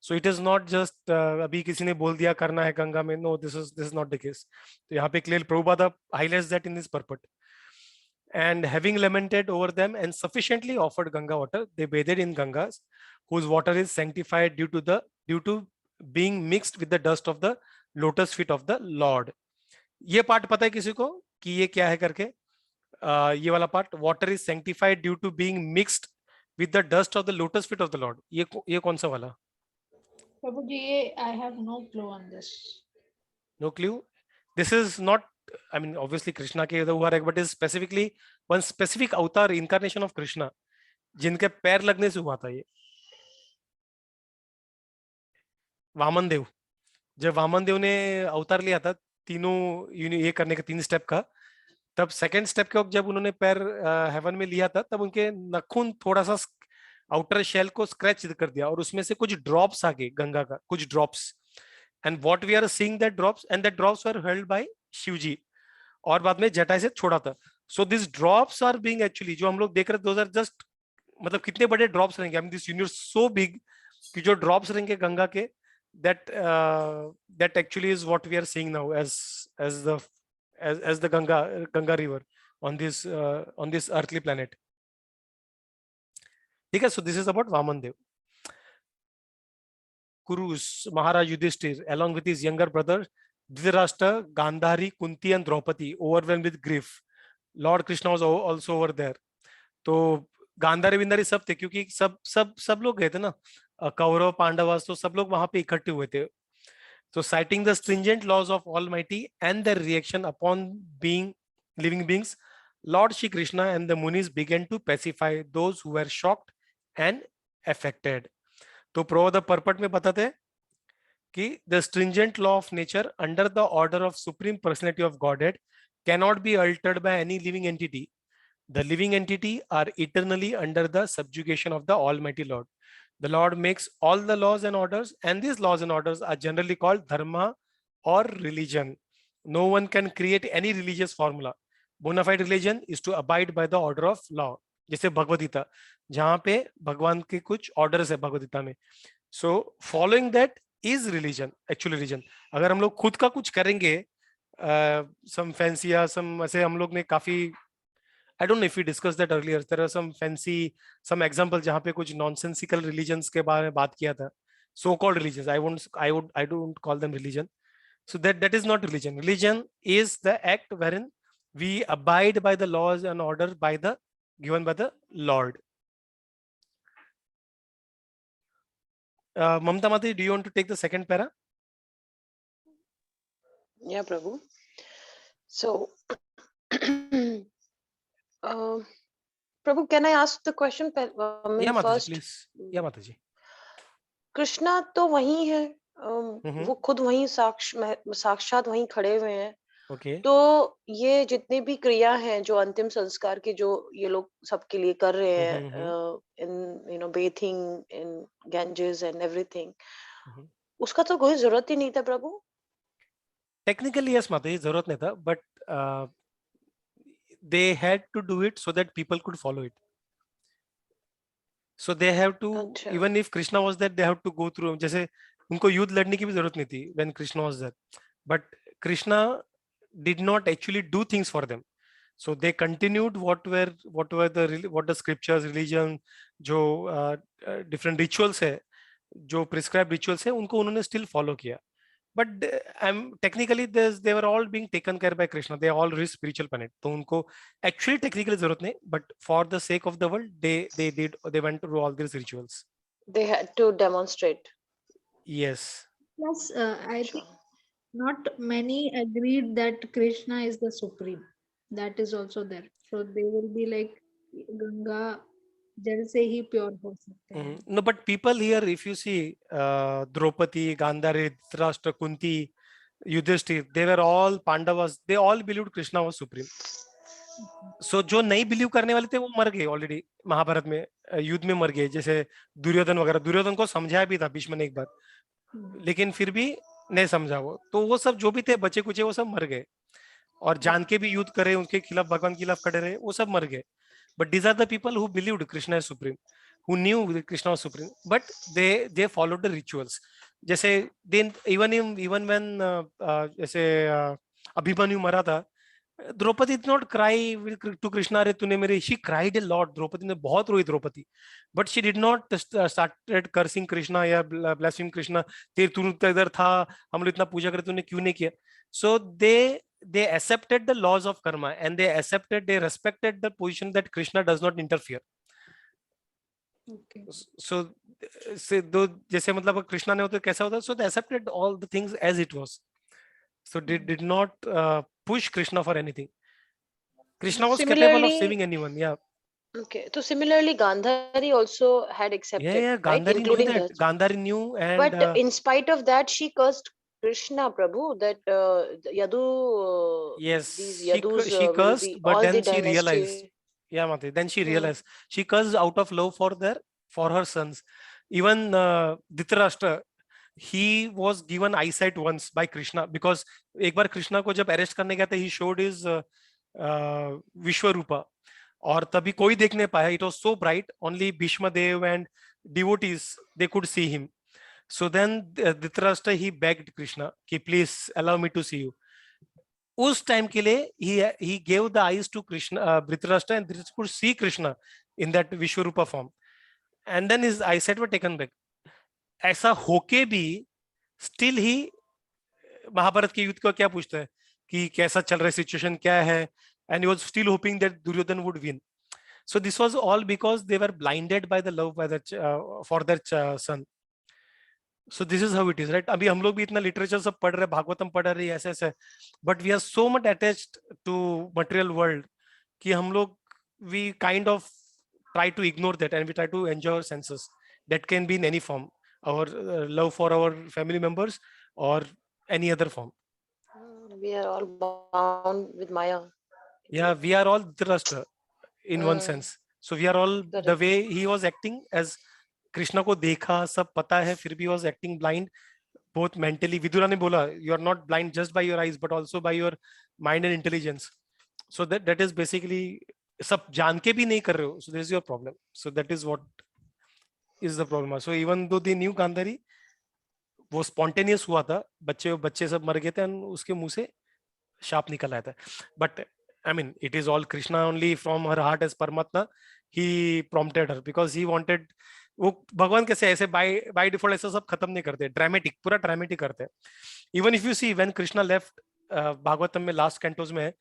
So it is not just अभी किसी ने बोल दिया करना है गंगा में. No, this is not the case. तो यहाँ पे clearly Prabhupada highlights that in this purport. And having lamented over them and sufficiently offered Ganga water, they bathed in Gangas, whose water is sanctified due to being mixed with the dust of the lotus feet of the Lord. ये part पता है किसी को कि ये क्या है करके? ये वाला part, water is sanctified due to being mixed with the dust of the lotus feet of the Lord. ये कौन सा वाला? Prabhuji, I have no clue on this. No clue. This is not, I mean, obviously Krishna के हुआ है, but is specifically one specific avatar incarnation of Krishna, जिनके पैर लगने से हुआ था ये. वामन देव, जब वामन देव ने अवतार लिया था तीनों ये करने का 3 स्टेप का, तब सेकंड स्टेप के वक्त जब उन्होंने पैर हेवन में लिया था, तब उनके नाखून थोड़ा सा आउटर शेल को स्क्रैच कर दिया और उसमें से कुछ ड्रॉप्स आ गए गंगा का, कुछ drops. And what we are seeing that drops, and that drops were held by Shivji और बाद में जटाई से छोड़ा था. So this drops are being actually, जो हम लोग देख रहे हैं, दोस आर जस्ट, मतलब कितने बड़े ड्रॉप्स रहेंगे. I mean this universe so big कि जो ड्रॉप्स रहेंगे गंगा के, that actually is what we are seeing now as the Ganga river on this earthly planet. ठीक है. So this is about Vaman Dev. Kurus, Maharaj Yudhishthir, along with his younger brother Dhritarashtra, Gandhari, Kunti and Draupadi, overwhelmed with grief. Lord Krishna was also over there. तो गांधारी बिंदारी सब थे, क्योंकि सब लोग गए थे ना, कौरव पांडवास, तो सब लोग वहां पे इकट्ठे हुए थे. So citing the stringent laws of Almighty and their reaction upon being living beings, Lord Shri Krishna and the Munis began to pacify those who were shocked and affected. तो Prabhupada purport में बताते हैं कि the stringent law of nature under the order of Supreme Personality of Godhead cannot be altered by any living entity. The living entity are eternally under the subjugation of the Almighty Lord. The Lord makes all the laws and orders, and these laws and orders are generally called dharma or religion. No one can create any religious formula. Bona fide religion is to abide by the order of law. जैसे भगवद गीता, जहाँ पे भगवान के कुछ orders है भगवद गीता में. So following that is religion, actually religion. अगर हम लोग खुद का कुछ करेंगे, some fancy या some ऐसे हम लोग ने काफी, I don't know if we discussed that earlier. There are some examples जहाँ पे कुछ nonsensical religions के बारे में बात किया था. So-called religions. I don't call them religion. So that is not religion. Religion is the act wherein we abide by the laws and orders given by the Lord. Mamta Mati, do you want to take the second para? Yeah, Prabhu. So, Prabhu, can I ask the question Yeah, Mataji, first? please. Yeah, Mataji. Krishna तो वही है, वो खुद वही साक्षात वहीं खड़े हुए हैं. Okay. तो ये जितने भी क्रिया हैं जो अंतिम संस्कार के जो ये लोग सबके लिए कर रहे हैं, in bathing in Ganges and everything, उसका तो कोई जरूरत ही नहीं था प्रभु. टेक्निकली यस माता जी, जरूरत नहीं था, but they had to do it so that people could follow it. So they have to, अच्छा. even if Krishna was there, they have to go through. जैसे उनको युद्ध लड़ने की भी जरूरत नहीं थी when Krishna was there, but Krishna did not actually do things for them. So they continued what the scriptures, religion, जो different rituals है, जो prescribed rituals है, उनको उन्होंने still follow किया. But I'm technically they were all being taken care by Krishna. They all reached spiritual planet. तो उनको actually technically जरूरत नहीं, but for the sake of the world, they went through all these rituals. They had to demonstrate. Yes. Plus, I think not many agreed that Krishna is the supreme. That is also there. So they will be like Ganga जल से ही pure हो सकते हैं. No, but people here, if you see Draupadi, Gandhari, Dhritarashtra, Kunti, Yudhishthir, they were all Pandavas. They all believed Krishna was supreme. So जो नहीं believe करने वाले थे वो मर गए ऑलरेडी महाभारत में, युद्ध में मर गए. जैसे दुर्योधन वगैरह, दुर्योधन को समझाया भी था भीष्म ने एक बार, लेकिन फिर भी नहीं समझा वो. तो वो सब जो भी थे बचे कुचे वो सब मर गए, और जान के भी युद्ध करे, उनके खिलाफ, भगवान के खिलाफ खड़े रहे, वो सब मर गए. But these are the people who believed Krishna is supreme, who knew that Krishna was supreme, but they followed the rituals. जैसे even when जैसे अभिमन्यु मरा था, Draupadi did not cry to Krishna, अरे तूने मेरे, she cried a lot. Draupadi ने बहुत रोई Draupadi, but she did not started cursing Krishna या blaspheming Krishna. तू इधर था, हम लोग इतना पूजा करे, तूने क्यों नहीं किया? So they accepted the laws of karma, and they respected the position that Krishna does not interfere. Okay. So दो जैसे मतलब कृष्णा ने होता कैसा होता, so they accepted all the things as it was. So they did not push Krishna for anything. Krishna was capable of saving anyone. Yeah. Okay, so similarly Gandhari also had accepted, Yeah, right? Gandhari knew Including that. that. Gandhari knew, and But in spite of that, she cursed Krishna, Prabhu, that Yadu, yes, these she Yadus she will cursed, be but all the then she realized. dynasty. Yeah, Mate. Then she Hmm. realized she cursed out of love for her sons. Even Dhritarashtra, he was given eyesight once by Krishna, because एक बार कृष्णा को जब arrest करने गया था, he showed his Vishwarupa, और तभी कोई देख नहीं पाया. It was so bright, only Bhishma Dev and devotees they could see him. So then Dhritarashtra he begged Krishna कि please allow me to see you. उस टाइम के लिए he gave the eyes to Krishna, Dhritarashtra, and Dhritarashtra could see Krishna in that Vishwarupa form, and then his eyesight were taken back. ऐसा होके भी still ही महाभारत के युद्ध का क्या पूछता है कि कैसा चल रहा है, सिचुएशन क्या है, and he was still hoping that Duryodhan would win. So this was all because they were blinded by the love by for their son. So this is how it is, right? अभी हम लोग भी इतना literature सब पढ़ रहे, भागवतम पढ़ रहे, ऐसे ऐसे, but we are so much attached to material world कि हम लोग we kind of try to ignore that, and we try to enjoy our senses. That can be in any form, our love for our family members or any other form. We are all bound with Maya. Yeah, we are all Dhritarashtra in one sense. So we are all the way he was acting as Krishna को देखा, सब पता है, फिर भी was acting blind both mentally. Vidura ने बोला you are not blind just by your eyes but also by your mind and intelligence. So that is basically सब जान के भी नहीं कर रहे हो. So this is your problem. So that is what is the problem. So even though they knew Gandhari, वो spontaneous हुआ था, बच्चे सब मर गए थे, and उसके मुंह से शाप निकल आया था. But I mean, it is all Krishna only from her heart as Paramatma. He prompted her because he wanted. वो भगवान कैसे ऐसे by default ऐसा सब खत्म नहीं करते, ड्रामेटिक, पूरा ड्रामेटिक करते हैं. Even if you see when Krishna left, Bhagavatam में लास्ट कैंटोस में है,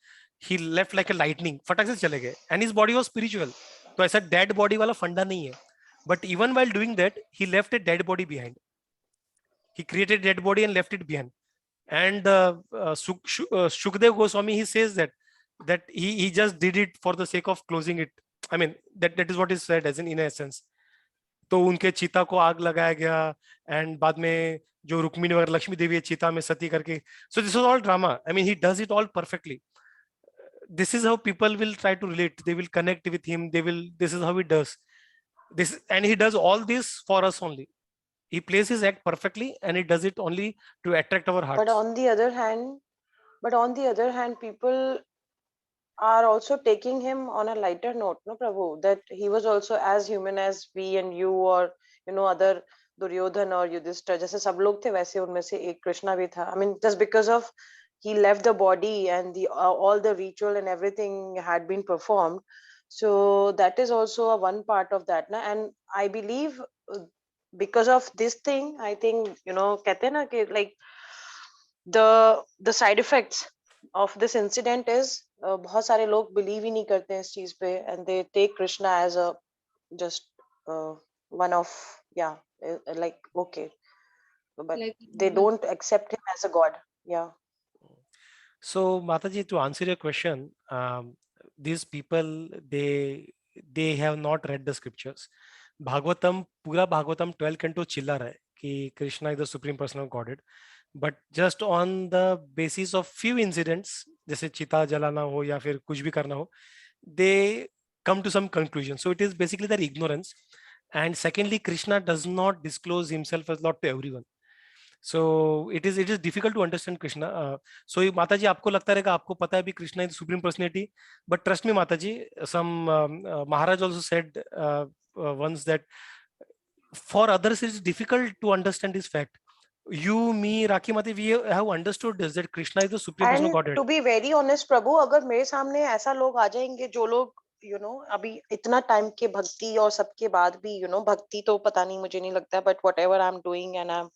he left like a lightning, फटक से चले गए, and his body was spiritual. तो ऐसा dead body वाला फंडा नहीं है. But even while doing that, he left a dead body behind. He created a dead body and left it behind. And Shukdev Goswami, he says that he just did it for the sake of closing it. I mean, that is what is said as in essence. तो उनके चीता को आग लगाया गया, and बाद में जो रुक्मिणी वगैरह लक्ष्मी देवी है चीता में सती करके. So this was all drama. I mean he does it all perfectly. This is how people will try to relate. They will connect with him. This is how he does this, and he does all this for us only. he plays his act perfectly, and he does it only to attract our hearts. But on the other hand, people are also taking him on a lighter note, no, Prabhu, that he was also as human as we and you, or other Duryodhan or Yudhishthir. जैसे सब लोग थे वैसे उनमें से एक कृष्णा भी था. I mean, just because of he left the body and the all the ritual and everything had been performed, so that is also a one part of that, na? And I believe because of this thing, I think कहते हैं ना कि like the side effects of this incident is बहुत सारे लोग believe ही नहीं करते हैं इस चीज पे, and they take Krishna as a just one of like okay, but Like they don't accept him as a god. Yeah. So Mataji, to answer your question, these people, they have not read the scriptures. Bhagavatam, पूरा Bhagavatam 12 canto चिल्ला रहा है कि Krishna is the supreme person of Godhead, but just on the basis of few incidents, जैसे चिता जलाना हो या फिर कुछ भी करना हो, they come to some conclusion. So it is basically their ignorance. And secondly, Krishna does not disclose himself as Lord to everyone. So it is difficult to understand Krishna. So Mataji, आपको लगता रहेगा आपको पता है भी Krishna is the supreme personality, but trust me Mataji, some Maharaj also said once that for others it is difficult to understand this fact. You, me, Rakhi Mati, we have understood this, that Krishna is the supreme person of And Godhead. to be very honest, प्रभु, अगर मेरे सामने ऐसा लोग आ जाएंगे जो लोग अभी इतना टाइम के भक्ति और सबके बाद भी भक्ति तो पता नहीं, मुझे नहीं लगता, but whatever I'm doing and I'm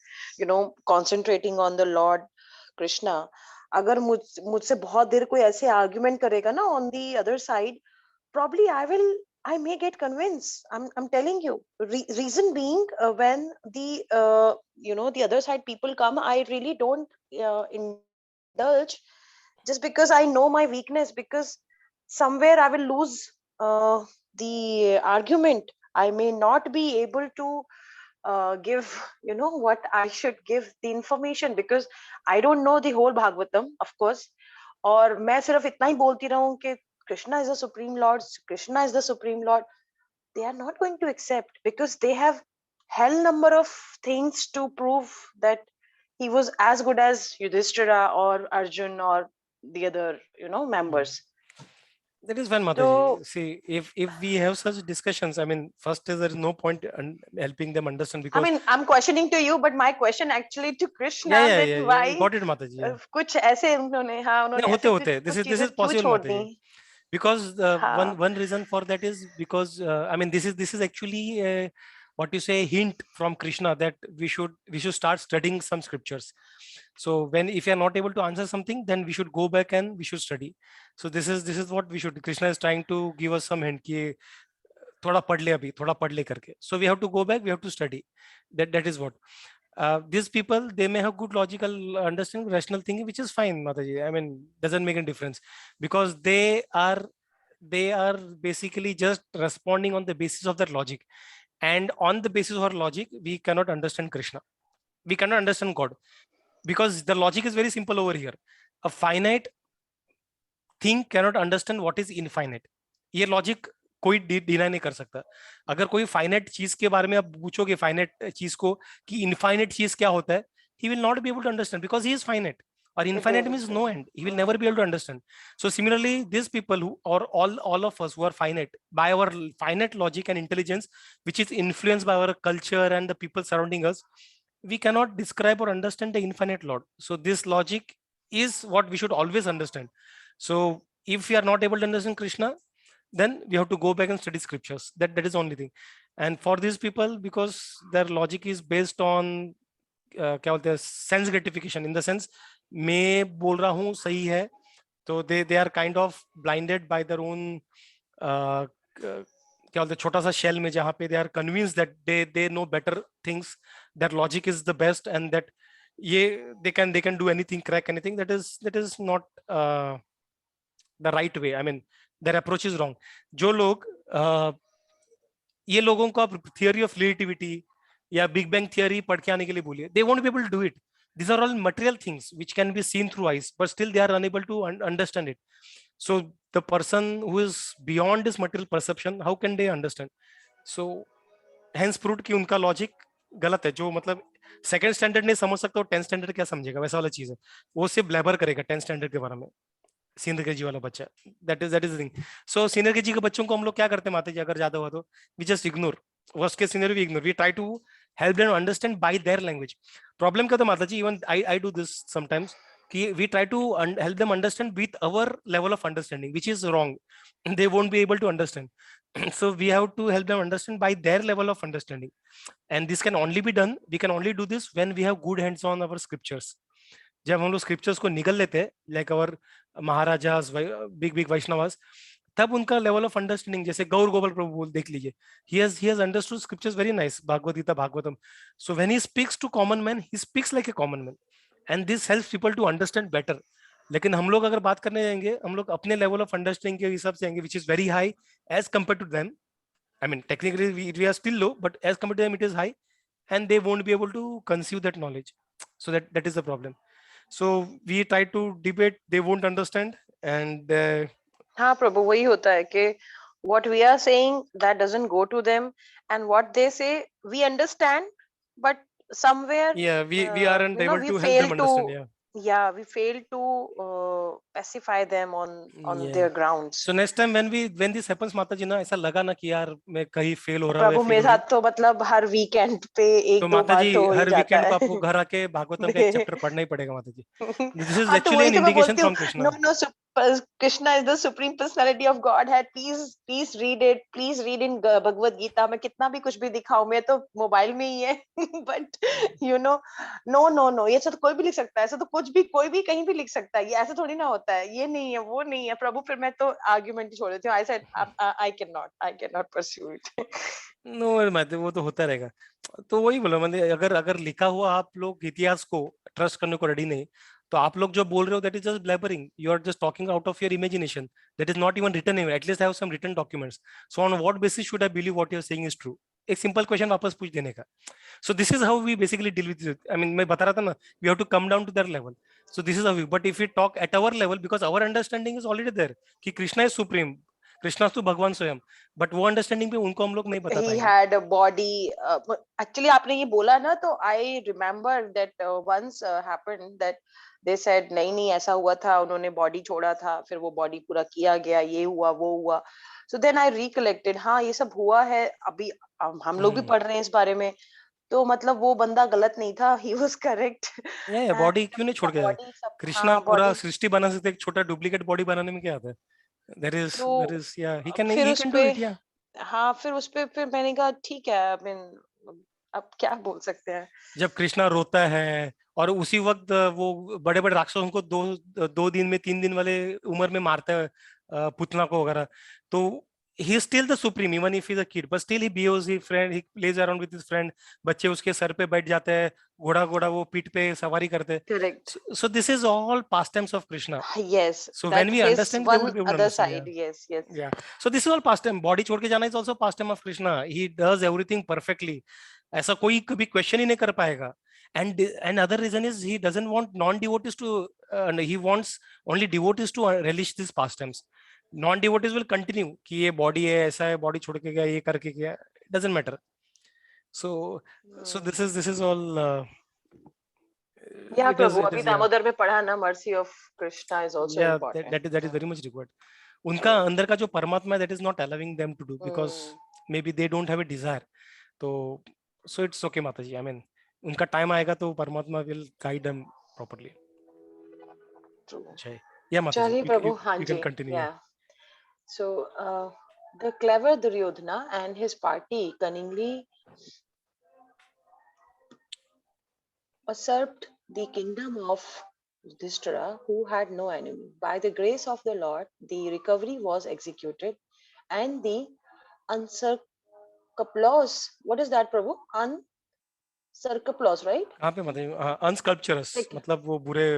concentrating on the Lord Krishna, अगर मुझसे बहुत देर कोई ऐसे आर्गुमेंट करेगा ना on the other side, probably I may get convinced. I'm telling you. Reason being, when the the other side people come, I really don't indulge, just because I know my weakness. Because somewhere I will lose the argument. I may not be able to give what I should give the information, because I don't know the whole Bhagavatam, of course. और मैं सिर्फ इतना ही बोलती रहूं कि Krishna is the supreme Lord, Krishna is the supreme Lord, they are not going to accept, because they have hell number of things to prove that he was as good as Yudhishthira or Arjun or the other members. That is fine, Mataji. So See, if we have such discussions, I mean, first is there is no point in helping them understand, I because mean, I'm questioning to you, but my question actually to Krishna, yeah, that why got it, Mataji. Yeah. कुछ ऐसे उन्होंने नहीं, ऐसे होते कुछ this चीजें is क्यों possible, छोड़ Mataji, दी? because हाँ. one reason for that is because I mean, this is actually what you say, hint from Krishna that we should start studying some scriptures. So if you are not able to answer something, then we should go back and we should study. So this is what we should. Krishna is trying to give us some hint कि थोड़ा पढ़ ले अभी, थोड़ा पढ़ ले करके. So we have to go back, we have to study. That is what. These people, they may have good logical understanding, rational thinking, which is fine, Mataji. I mean, doesn't make any difference, because they are basically just responding on the basis of their logic, and on the basis of our logic, we cannot understand Krishna. We cannot understand God, because the logic is very simple over here. A finite thing cannot understand what is infinite. ये logic कोई deny नहीं कर सकता. अगर कोई finite चीज के बारे में आप पूछोगे फाइनाइट चीज को कि इनफाइनाइट चीज क्या होता है, he will not be able to understand, because he is finite, or infinite means no end. He will never be able to understand. So similarly, these people who, or all of us who are finite, by our finite logic and intelligence, which is influenced by our culture and the people surrounding us, we cannot describe or understand the infinite Lord. So this logic is what we should always understand. So if we are not able to understand Krishna, then we have to go back and study scriptures. That is the only thing. And for these people, because their logic is based on क्या बोलते हैं, sense gratification, in the sense मैं बोल रहा हूँ सही है, तो they are kind of blinded by their own क्या बोलते हैं, छोटा सा shell में, जहाँ पे they are convinced that they know better things, that logic is the best, and that ये they can do anything, crack anything. That is not the right way. I mean, their approach is wrong. जो लोग ये लोगों को आप theory of relativity या big bang theory पढ़ के आने के लिए बोलिए, they won't be able to do it. These are all material things which can be seen through eyes, but still they are unable to understand it. So the person who is beyond this material perception, how can they understand? So hence proved कि उनका logic गलत है। जो मतलब second standard नहीं समझ सकता, 10th standard क्या समझेगा, वैसा वाला चीज है। वो सिर्फ ब्लैबर करेगा 10th स्टैंडर्ड के बारे में, सीनियर केजी वाला बच्चा। That is thing. So senior KG के बच्चों को हम लोग क्या करते हैं माता जी, अगर ज्यादा हुआ तो we just ignore, worst case scenario we ignore, we try to help them understand by their language. Problem क्या था माता जी, even I do this sometimes, कि we try to help them understand with our level of understanding which is wrong, they won't be able to understand. So we have to help them understand by their level of understanding, and this can only be done, we can only do this when we have good hands on our scriptures. जब हम लोग scriptures को निगल लेते हैं, like our Maharajas, big big Vaishnavas, तब उनका level of understanding, जैसे गौर गोपाल प्रभु बोल देख लीजिए, he has understood scriptures very nice, Bhagavat Gita Bhagavatam. So when he speaks to common man, he speaks like a common man, and this helps people to understand better. लेकिन हम लोग अगर बात करने जाएंगे, हम लोग अपने लेवल ऑफ अंडरस्टैंडिंग के हिसाब से आएंगे, which is very high as compare to them. I mean, technically we are still low, but as compared to them, it is high, and they won't be able to conceive that knowledge. So that is the problem. So we try to debate, they won't understand, and हाँ प्रभु, वही होता है कि what we are saying that doesn't go to them, and what they say we understand, but somewhere yeah, we aren't able we to help fail them to, understand. Yeah, we fail to pacify them on yeah. their grounds. So next time when this happens, माता जी ना, ऐसा लगा ना कि यार मैं कहीं fail हो रहा हूँ या प्रभु फेल मेरे हो रही, साथ तो मतलब हर वीकेंड पे तो एक दो माता बार जी तो हो ही हर जाता वीकेंड को है। आपको घर आके भागवतम का एक चैप्टर पढ़ना ही पड़ेगा माता जी. दिस इज हाँ तो एक्चुअली वही एन तो मैं इंडिकेशन बोलती हूँ, from no Krishna. No, Krishna is the supreme personality of God है, please please read it, please read in Bhagavad Gita. मैं कितना भी कुछ भी दिखाऊं, मैं तो मोबाइल में ही है but you know, no no no, ये तो कोई भी लिख सकता है, ऐसा तो कुछ भी कोई भी कहीं भी लिख सकता है, ये ऐसा थोड़ी ना होता है, ये नहीं है वो नहीं है प्रभु। फिर मैं तो आर्ग्यूमेंट ही छोड़ देती हूँ, I said I can not pursue it. No माते, वो तो होता रहेगा. तो वही बोला मैंने, अगर अगर लिखा हुआ आप लोग इतिहास को ट्रस्ट करने को रेडी नहीं, तो आप लोग जो बोल रहे हो that is just blabbering, you are just talking out of your imagination, that is not even written. At least have some written documents. So on what basis should I believe what you are saying is true? एक simple question वापस पूछ देने का. So this is how we basically deal with, I mean मैं बता रहा था ना, we have to come down to their level. So this is how we, but if you talk at our level, because our understanding is already there कि Krishna is supreme, Krishna तो भगवान स्वयं, but वो अंडरस्टैंडिंग पे उनको हम लोग नहीं बता he पाएंगे. had a body, actually आपने ये बोला ना, तो I remember that once happened that they said नहीं नहीं ऐसा हुआ था, उन्होंने बॉडी छोड़ा था, फिर वो बॉडी पूरा किया गया, ये हुआ वो हुआ. So then I recollected, हाँ ये सब हुआ है, अभी हम लोग भी पढ़ रहे हैं इस बारे में, तो मतलब वो बंदा गलत नहीं था, he was correct. ये बॉडी क्यों नहीं छोड़ के जाए? बॉडी सब, कृष्णा हाँ पूरा बॉडी. सृष्टि बना सकते, एक छोटा डुप्लीकेट बॉडी बनाने में क्या आता है? तो yeah, फिर he उस can do पे, it, yeah. हाँ फिर उस पे फिर मैंने कहा ठीक है, I mean, अब क्या बोल सकते हैं. जब कृष्णा रोता है और उसी वक्त वो बड़े बड़े राक्षसों को 2 दिन में 3 दिन वाले उम्र में मारता है, पुतना को वगैरह, तो he is still the supreme even if he's a kid, but still he behaves, he friend, he plays around with his friend. बच्चे उसके सर पे बैठ जाते हैं, घोड़ा घोड़ा वो पीठ पे सवारी करते हैं. Correct. So this is all pastimes of Krishna. Yes, So that when we his understand, they would one be able to other understand. side. Yes, yes. Yeah. So this is all pastime. Body छोड़ के जाना is also pastime of Krishna. He does everything perfectly. ऐसा कोई कभी question ही नहीं कर पाएगा. And other reason is he doesn't want non-devotees to. He wants only devotees to relish these pastimes. Non-devotees will continue कि ये body है, ऐसा है, body छोड़ के गया, ये करके गया. It doesn't matter. So this is all. Yeah, It is, Prabhu. it अभी is, yeah. दामोदर में पढ़ा ना, mercy of Krishna is also Yeah, important. that is very much required. उनका अंदर का जो परमात्मा है, that is not allowing them to do because maybe they don't have a desire. तो so it's okay माता जी. I mean, उनका time आएगा तो परमात्मा will guide them properly. True. जय. Yeah, माता जी. चलिए प्रभु, हाँ You ji. can continue. Yeah. So the clever Duryodhana and his party cunningly usurped the kingdom of Yudhishthira, who had no enemy. By the grace of the Lord, the recovery was executed, and the uncircumplose. What is that, Prabhu? Uncircumplose, right? कहाँ पे माता जी? Unsculpturous. Like मतलब वो बुरे,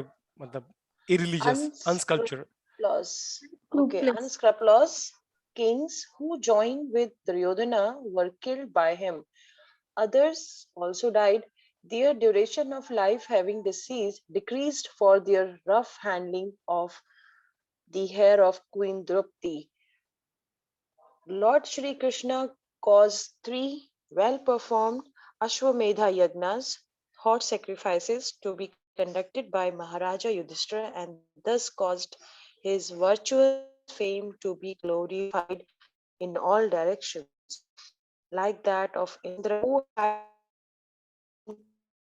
मतलब irreligious. Unsculptured. unscrupulous. Okay, unscrupulous kings who joined with Duryodhana were killed by him. Others also died, their duration of life having decreased for their rough handling of the hair of Queen Draupadi. Lord Shri Krishna caused 3 well performed Ashwamedha Yagnas, hot sacrifices to be conducted by Maharaja Yudhishthira, and thus caused his virtuous fame to be glorified in all directions, like that of Indra, who had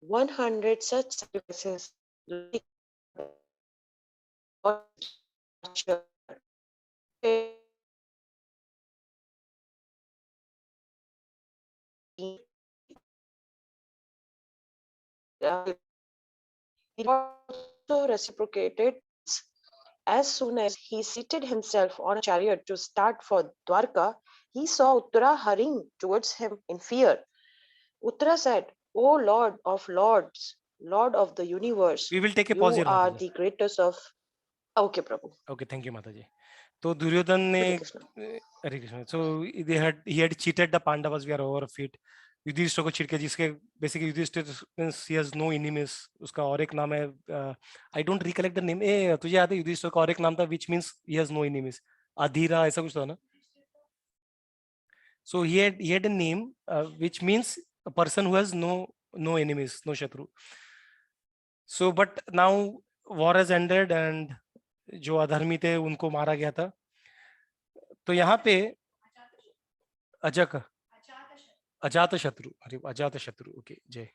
100 such sacrifices. He also reciprocated. As soon as he seated himself on a chariot to start for Dwarka, he saw Uttara hurrying towards him in fear. Uttara said, O Lord of Lords, Lord of the universe, We will take a you pause here, are Mataji. the greatest of. Okay, Prabhu. Okay, thank you, Mataji. तो दुर्योधन ने Hare Krishna. Hare Krishna. So he had cheated the Pandavas. We are over feet. Yudhishthir को छिड़के जिसके basically Yudhishthira means he has no enemies. उसका और एक नाम है I don't recollect the name. ए तुझे याद है युधिष्ठिर का और एक नाम था which means he has no enemies. अधीरा ऐसा कुछ था ना. So he had a name which means a person who has no enemies, no shatru. So but now war has ended and जो अधर्मी थे उनको मारा गया था. तो यहाँ पे अजक अजात शत्रु, अरे अजात शत्रु, okay, जय.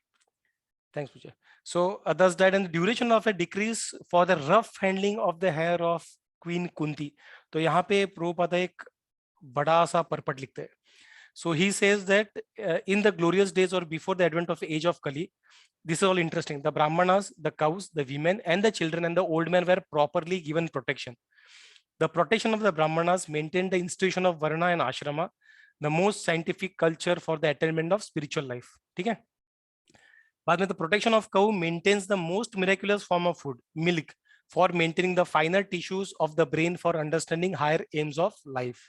Thanks, Pooja. So others died, and the duration of a decrease for the rough handling of the hair of Queen Kunti. तो यहाँ पे प्रभुपाद एक बड़ा सा परपट लिखते हैं. So he says that in the glorious days or before the advent of the age of Kali, this is all interesting. The Brahmanas, the cows, the women, and the children and the old men were properly given protection. The protection of the Brahmanas maintained the institution of Varna and Ashrama, the most scientific culture for the attainment of spiritual life. ठीक है? बाद में the protection of cow maintains the most miraculous form of food, milk, for maintaining the finer tissues of the brain for understanding higher aims of life.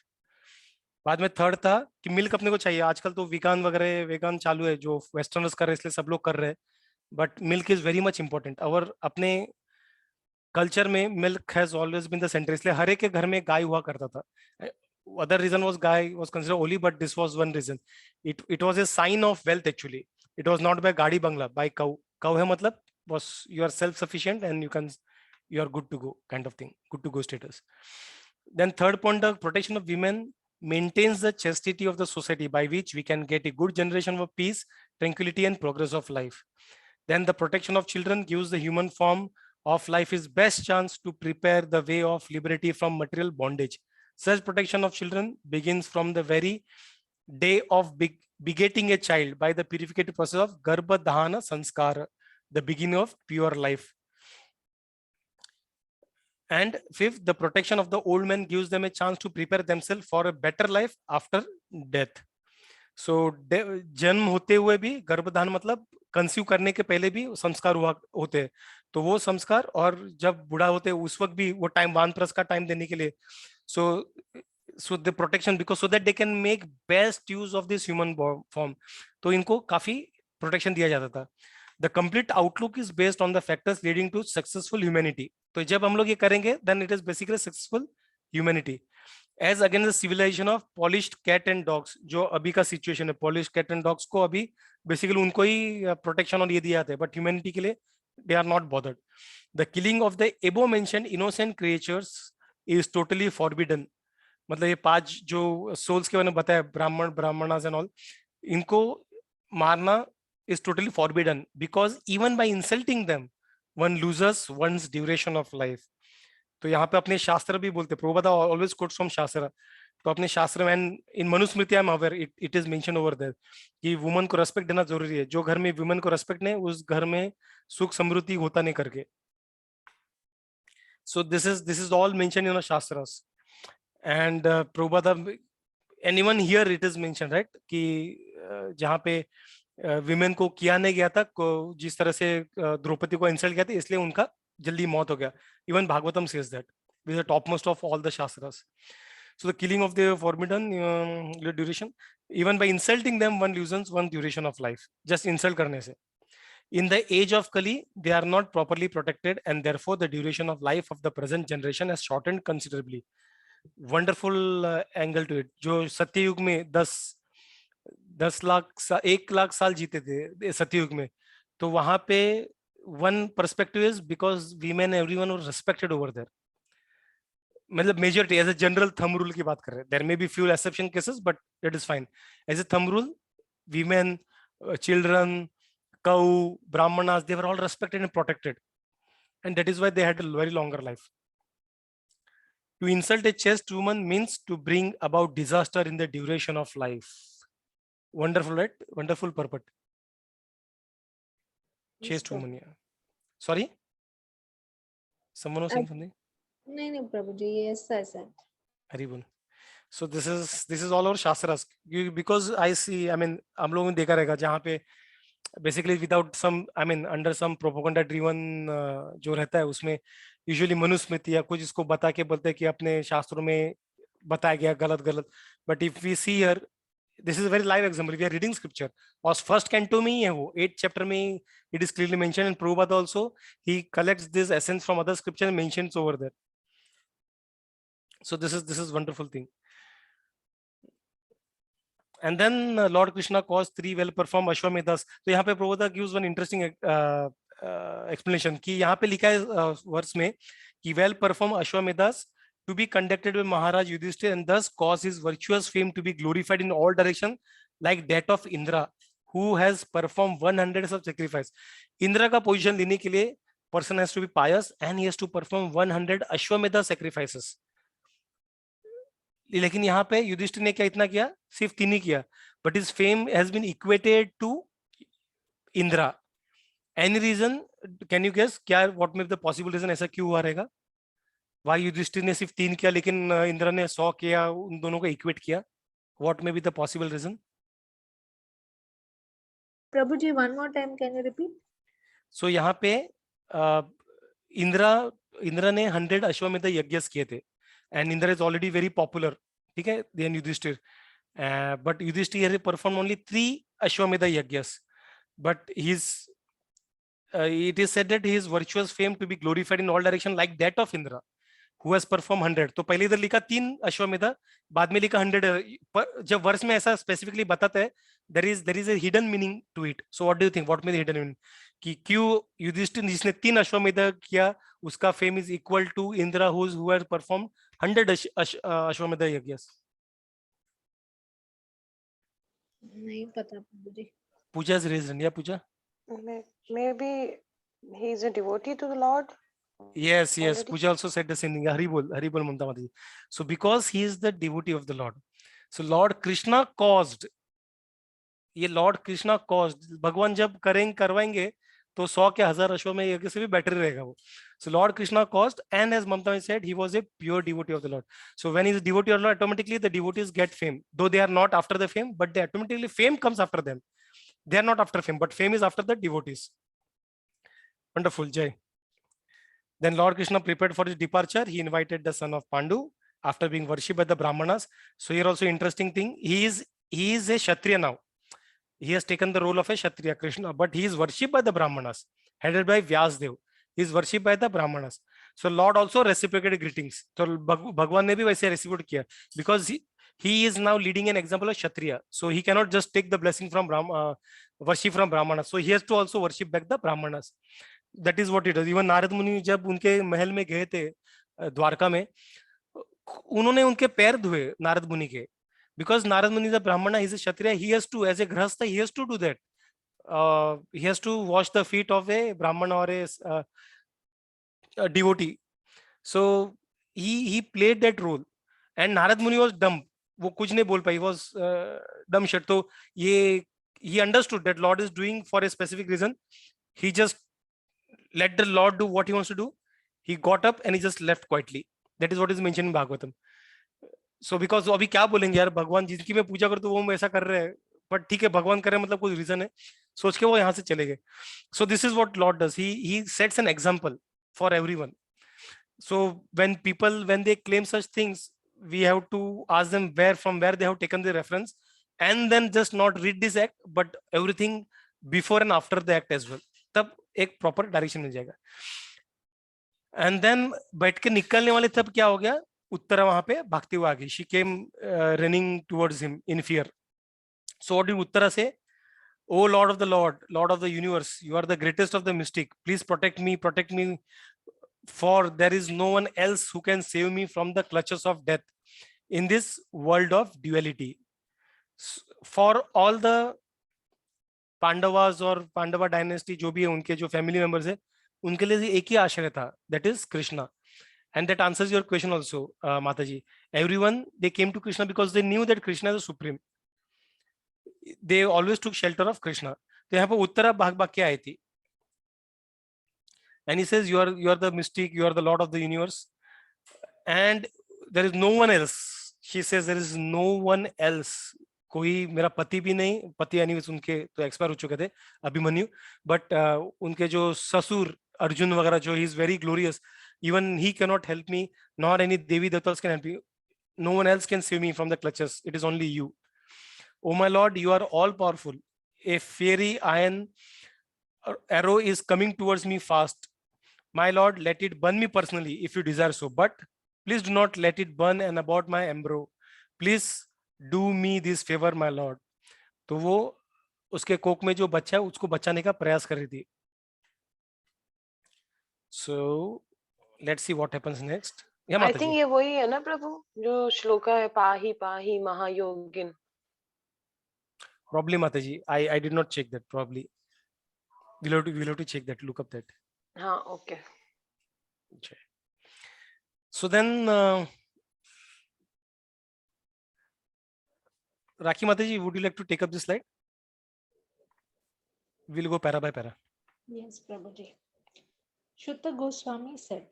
बाद में third था कि milk अपने को चाहिए. आजकल तो वेगान चालू है जो वेस्टर्नर्स कर रहे हैं इसलिए सब लोग कर रहे हैं. But milk is very much important. और अपने कल्चर में milk has always been the centre. इसलिए हर एक के घर में गाय हुआ करता था. अदर रीजन वाज गाय was considered only, but this was one reason. It was a sign of wealth actually. It was not by गाड़ी बंगला, बाय काउ. काउ है मतलब was you are self sufficient and you are good to go kind of thing, good to go status. Then third point, the protection of women maintains the chastity of the society by which we can get a good generation of peace, tranquility and progress of life. Then the protection of children gives the human form of life is best chance to prepare the way of liberty from material bondage. Such protection of children begins from the very day of begetting a child by the purificative process of garbha dhana sanskara, the beginning of pure life. And fifth, the protection of the old men gives them a chance to prepare themselves for a better life after death. So जन्म होते हुए भी गर्भधान मतलब conceive करने के पहले भी संस्कार हुआ होते हैं. तो वो संस्कार और जब बूढ़ा होते हैं उस वक्त भी वो टाइम वानप्रस्थ का टाइम देने के लिए. So the protection because so that they can make best use of this human form. तो इनको काफी प्रोटेक्शन दिया जाता था. The complete outlook is based on the factors leading to successful humanity. तो जब हम लोग ये करेंगे, then it is basically successful humanity. As against the civilization of polished cat and dogs, जो अभी का situation है, polished cat and dogs को अभी basically उनको ही protection और ये दिया जाता है, but humanity के लिए they are not bothered. The killing of the above mentioned innocent creatures is totally forbidden. मतलब ये 5 जो souls के मैंने बताया, ब्राह्मणास and all, इनको मारना is totally forbidden because even by insulting them one loses one's duration of life. तो यहाँ पे अपने शास्त्र भी बोलते, प्रभुपाद always quotes from शास्त्र. तो अपने शास्त्र में in Manusmriti I am aware it is mention over there कि वुमन को रेस्पेक्ट देना जरूरी है. जो घर में वुमन को रेस्पेक्ट नहीं उस घर में सुख समृद्धि होता नहीं करके. So this is all mentioned in the shastras. And Prabhupada anyone here it is mentioned right कि जहाँ पे विमेन को किया नहीं गया था, जिस तरह से द्रौपदी को इंसल्ट किया था इसलिए उनका जल्दी मौत हो गया. Even Bhagavatam says that with the topmost of all the shastras. So the killing of the forbidden duration, even by insulting them one loses one duration of life. Just insult करने से. In the age of Kali, they are not properly protected and therefore the duration of life of the present generation has shortened considerably. Wonderful angle to it. जो सत्ययुग में 1 लाख साल जीते थे सतयुग में, तो वहां पे one perspective is because women everyone were respected over there, मतलब majority as a general thumb rule की बात कर रहे हैं, there may be few exception cases but it is fine, as a thumb rule women, children, cow, brahmanas, they were all respected and protected, and that is why they had a very longer life. To insult a chaste woman means to bring about disaster in the duration of life. Wonderful, right? Wonderful purport. Chaste woman, yeah. Sorry, someone was saying something. No, Prabhuji, yes, I said. Haribol. So this is all our shastras, because I see, I mean, हम लोगों ने देखा रहेगा जहाँ पे basically without some, I mean, under some propaganda driven जो रहता है उसमें usually मनुस्मृति या कुछ इसको बता के बोलते हैं कि अपने शास्त्रों में बताया गया गलत, but if we see here, this is a very live example. We are reading scripture, और first canto में ही है वो 8th chapter में it is clearly mentioned, and Prabhupada also he collects this essence from other scripture and mentions over there. So this is wonderful thing. And then Lord Krishna caused 3 well-performed Ashwamedas. तो यहाँ पे Prabhupada gives one interesting explanation कि यहाँ पे लिखा है verse में कि well-performed Ashwamedas to be conducted by Maharaj Yudhishthira and thus cause his virtuous fame to be glorified in all direction, like that of Indra, who has performed 100 of sacrifice. Indra का position लेने के लिए person has to be pious and he has to perform 100 Ashwamedha sacrifices. लेकिन यहाँ पे युधिष्ठिर ने क्या इतना किया, सिर्फ 3 ही किया, but his fame has been equated to Indra. Any reason? Can you guess? क्या what may be the possible reason ऐसा क्यों हुआ रहेगा? Why युधिष्ठिर ने सिर्फ 3 किया लेकिन इंद्र ने 100 किया, उन दोनों को इक्वेट किया? What may be the possible reason? Prabhuji, one more time, can you repeat? So यहाँ पे इंद्र ने 100 अश्वमेध यज्ञ किए थे, and Indra is already very popular, ठीक है, than Yudhishthir, but Yudhishthir performed only 3 Ashwamedha yajnas, but it is said that his virtuous fame to be glorified in all direction like that of Indra, who has performed 100. तो पहले इधर लिखा 3 अश्वमेधा, बाद में लिखा 100. जब वर्ष में ऐसा स्पेसिफिकली बताता है, there is a hidden meaning to it. So what do you think? What may be the hidden meaning? कि क्यों युधिष्ठिर जिसने 3 अश्वमेधा किया उसका fame is equal to Indra who has performed 100 अश्वमेध यज्ञ? नहीं पता Prabhuji. Pooja's reason, yeah, Pooja. Maybe he is a devotee to the Lord. Yes, Already. Pooja also said the same thing. Haribol Mamta Mataji. So because he is the devotee of the Lord, so Lord Krishna caused, ये Lord Krishna caused, भगवान जब करवाएंगे तो 100 के 1000 अश्वमेध यज्ञ से भी बेटर रहेगा वो. So Lord Krishna caused, and as Mamta said, he was a pure devotee of the Lord. So when he is a devotee of the Lord, automatically the devotees get fame, though they are not after the fame, but they automatically fame comes after them. They are not after fame, but fame is after the devotees. Wonderful, Jai. Then Lord Krishna prepared for his departure. He invited the son of Pandu after being worshipped by the Brahmanas. So here also interesting thing, he is a Kshatriya now. He has taken the role of a Kshatriya, Krishna, but he is worshipped by the Brahmanas, headed by Vyasdev. He is worshipped by the Brahmanas. So Lord also reciprocated greetings. So Bhagwan ne bhi वैसे reciprocate किया, because he is now leading an example of Kshatriya. So he cannot just take the blessing from worship from Brahmanas. So he has to also worship back the Brahmanas. That is what it is. Even Narad मुनि जब उनके महल में गए थे द्वारका में, उन्होंने उनके पैर धोए नारद मुनि के, because Narad Muni is a Brahmana, he is a Kshatriya, he has to, as a Grahastha, he has to do that. He has to wash the feet of a Brahmana or a devotee. So he played that role, and Narad Muni was dumb. वो कुछ नहीं बोल पाई, was dumb shit. तो ये he understood that Lord is doing for a specific reason. He just let the Lord do what he wants to do. He got up and he just left quietly. That is what is mentioned in Bhagavatam. So because अभी क्या बोलेंगे यार, भगवान जिनकी मैं पूजा करता हूँ वो ऐसा कर रहे हैं, but ठीक है भगवान कर रहे हैं मतलब कोई रीजन है, सोच के वो यहाँ से चले गए. So this is what Lord does. He sets an example for everyone. So when they claim such things, we have to ask them from where they have taken the reference, and then just not read this act, but everything before and after the act as well. तब एक proper direction मिल जाएगा. And then बैठ के निकलने वाले तब क्या हो गया, उत्तरा वहां पे भागती हुई आ गई. She came running towards him in fear. So what did Uttara say? Oh Lord of the Lord, Lord of the universe, you are the greatest of the mystic. Please protect me, for there is no one else who can save me from the clutches of death in this world of duality. For all the Pandavas और पांडवा dynasty जो भी है, उनके जो family members है, उनके लिए एक ही आश्रय था, that is Krishna. And that answers your question also, Mataji. Everyone, they came to Krishna because they knew that Krishna is the supreme. They always took shelter of Krishna. तो यहाँ पर उत्तरा भाग भाग के आई थी. And he says, you are the mystic, you are the Lord of the universe, and there is no one else. She says there is no one else. कोई मेरा पति भी नहीं, पति यानी उनके तो एक्सपायर हो चुके थे, अभिमन्यु, बट उनके जो ससुर अर्जुन वगैरह जो, he is very glorious, even he cannot help me, nor any devi devtas can help me. No one else can save me from the clutches, it is only you. Oh my Lord, you are all powerful. A fiery iron arrow is coming towards me fast. My Lord, let it burn me personally if you desire so, but please do not let it burn and about my embryo. Please do me this favor, my Lord. तो वो उसके Coke में जो बच्चा है उसको बचाने का प्रयास कर रही थी. So let's see what happens next. Yeah, I think ये वही है ना प्रभु, जो श्लोका है, पाही पाही महायोगिन. Probably Mataji. I did not check that. Probably we'll have to check that. Look up that. हाँ, okay. Okay. So then, Rakhi Mataji, would you like to take up this slide? We'll go para by para. Yes, Prabhuji. Shuta Goswami said,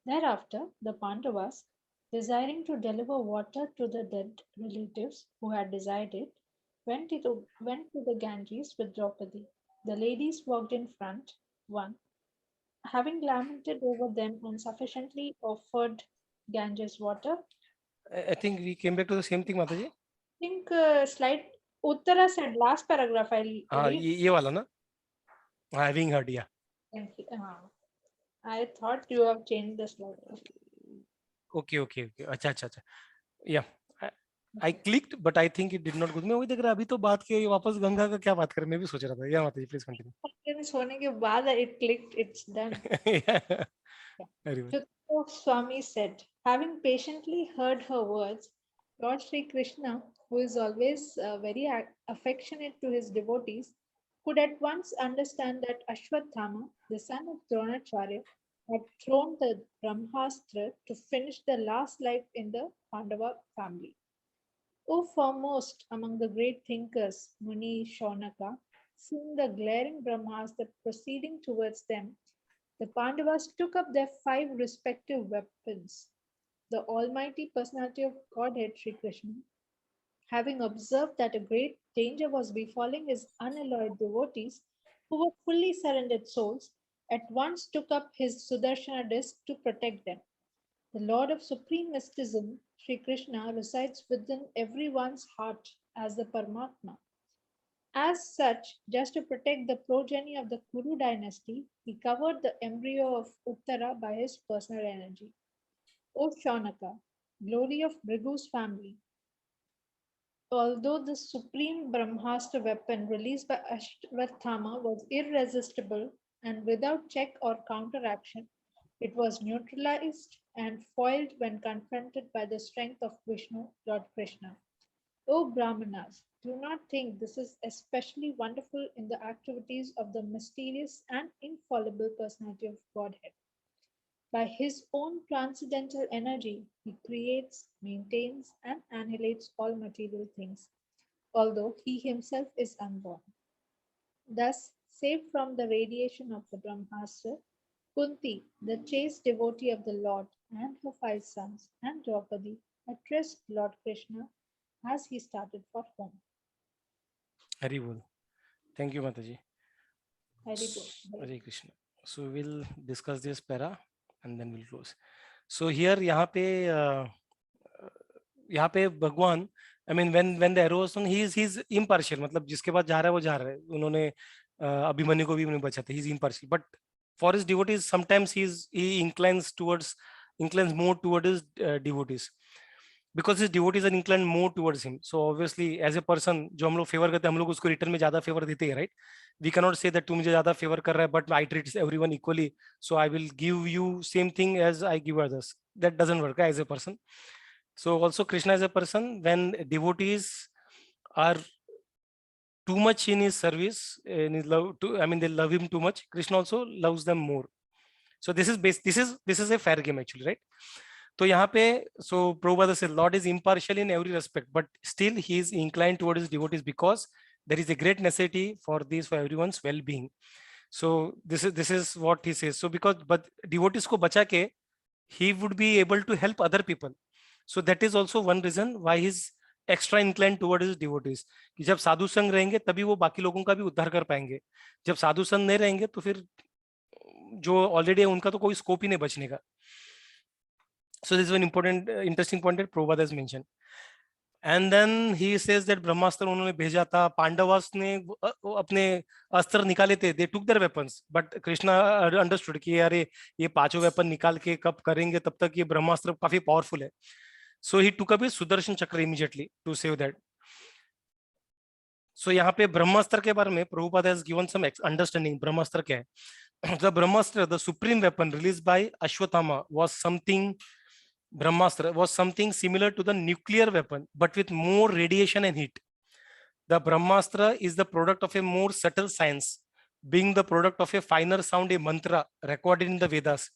thereafter, the Pandavas, desiring to deliver water to the dead relatives who had desired it, went to the Ganges with Draupadi. The ladies walked in front, one, having lamented over them and sufficiently offered Ganges water. I think we came back to the same thing, Mataji. I think slide Uttara said last paragraph. I'll read. ये वाला ना? Having heard, yeah. I thought you have changed the slide. Okay. अच्छा. Yeah. I clicked, but I think it did not go. मैं वही देख रहा, अभी तो बात की वापस गंगा का क्या बात करें, मैं भी सोच रहा था. Yeah, Mataji, please continue. सोने के बाद it clicked, it's done. Yeah. Very well. Swami said, having patiently heard her words, Lord Sri Krishna, who is always very affectionate to his devotees, could at once understand that Ashwatthama, the son of Dronacharya, had thrown the Brahmastra to finish the last life in the Pandava family. O foremost among the great thinkers, Muni Shaunaka, seeing the glaring Brahmastra proceeding towards them, the Pandavas took up their 5 respective weapons. The Almighty Personality of Godhead, Sri Krishna, having observed that a great danger was befalling his unalloyed devotees, who were fully surrendered souls, at once took up his Sudarshana disc to protect them. The Lord of Supreme Mysticism, Sri Krishna, resides within everyone's heart as the Paramatma. As such, just to protect the progeny of the Kuru dynasty, he covered the embryo of Uttara by his personal energy. O Shaunaka, glory of Bhrigu's family, although the supreme Brahmastra weapon released by Ashwatthama was irresistible and without check or counteraction, it was neutralized and foiled when confronted by the strength of Vishnu, Lord Krishna. O Brahmanas, do not think this is especially wonderful in the activities of the mysterious and infallible personality of Godhead. By his own transcendental energy, he creates, maintains, and annihilates all material things, although he himself is unborn. Thus, saved from the radiation of the Brahmastra, Kunti, the chaste devotee of the Lord, and her 5 sons, and Draupadi, addressed Lord Krishna as he started for home. Hari Bol. Thank you, Mataji. Hari Bol. Hare Krishna. So we'll discuss this para and then we'll close. So here यहाँ पे भगवान, I mean when the arrow was thrown, he's impartial. मतलब जिसके पास जा रहा है वो जा रहा है. उन्होंने अभिमन्यु को भी उन्हें बचाते. He's impartial. But for his devotees, sometimes he inclines more toward his devotees. because his devotees are inclined more towards him. So obviously as a person जो हम लोग फेवर करते हैं हम लोग उसको रिटर्न में ज्यादा फेवर देते हैं, right? We cannot say that तू मुझे ज्यादा फेवर कर रहा है but I treat everyone equally, so I will give you same thing as I give others. That doesn't work as a person. So also Krishna as a person, when devotees are too much in his service, in his love to, I mean they love him too much, Krishna also loves them more. So this is this is a fair game actually, right? तो यहाँ पे so Prabhupada said Lord is impartial in every respect, but still he is inclined towards his devotees because there is a great necessity for this, for everyone's well-being. So this is what he says. So because but devotees को बचा के he would be able to help other people. So that is also one reason why he's extra inclined towards his devotees. कि जब साधु संग रहेंगे तभी वो बाकी लोगों का भी उद्धार कर पाएंगे. जब साधु संग नहीं रहेंगे तो फिर जो ऑलरेडी है उनका तो कोई स्कोप ही नहीं बचने का. So this is an important, interesting point that Prabhupada has mentioned. And then he says that ब्रह्मास्त्र उन्होंने भेजा था, पांडवास ने अपने अस्त्र निकाले थे, they took their weapons, but Krishna understood कि अरे ये पांचों वेपन निकाल के कब करेंगे, तब तक ये ब्रह्मास्त्र काफी पावरफुल है. So he took up his Sudarshan Chakra immediately to save that. So यहाँ पे ब्रह्मास्त्र के बारे में Prabhupada has given some understanding. ब्रह्मास्त्र क्या है? The Brahmastra, the supreme weapon released by Ashwatthama, was something. Brahmastra was something similar to the nuclear weapon, but with more radiation and heat. The Brahmastra is the product of a more subtle science, being the product of a finer sound, a mantra recorded in the Vedas.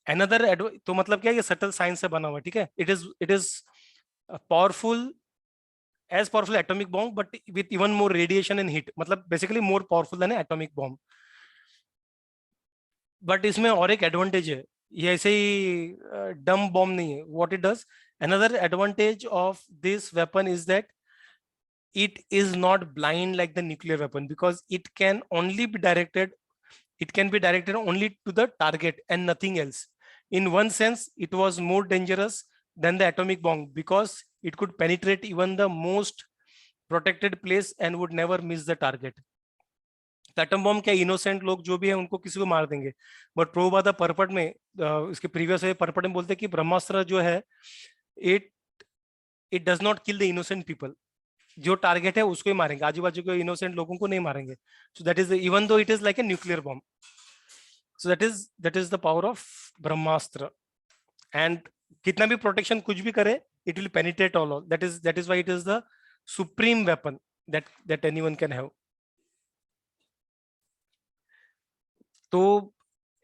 Another, तो मतलब क्या है, ये subtle science से बना हुआ, ठीक है? It is powerful, as powerful atomic bomb, but with even more radiation and heat. मतलब basically more powerful than an atomic bomb. But इसमें और एक advantage है. ये ऐसे ही डम बॉम्ब नहीं है. What it does, another advantage of this weapon is that it is not blind like the nuclear weapon, because it can only be directed, it can be directed only to the target and nothing else. In one sense, it was more dangerous than the atomic bomb because it could penetrate even the most protected place and would never miss the target. Atom bomb क्या, innocent लोग जो भी है उनको किसी को मार देंगे, बट प्रभुपादा परपट में इसके प्रीवियस परपट में बोलते हैं कि ब्रह्मास्त्र जो है it does not kill the innocent people. जो टारगेट है उसको ही मारेंगे, आजू बाजू के इनोसेंट लोगों को नहीं मारेंगे. सो that is even though it is like a nuclear bomb. So that is the power of Brahmastra. And कितना भी प्रोटेक्शन कुछ भी करे, it will penetrate all. That is why it is the supreme weapon that anyone can have. तो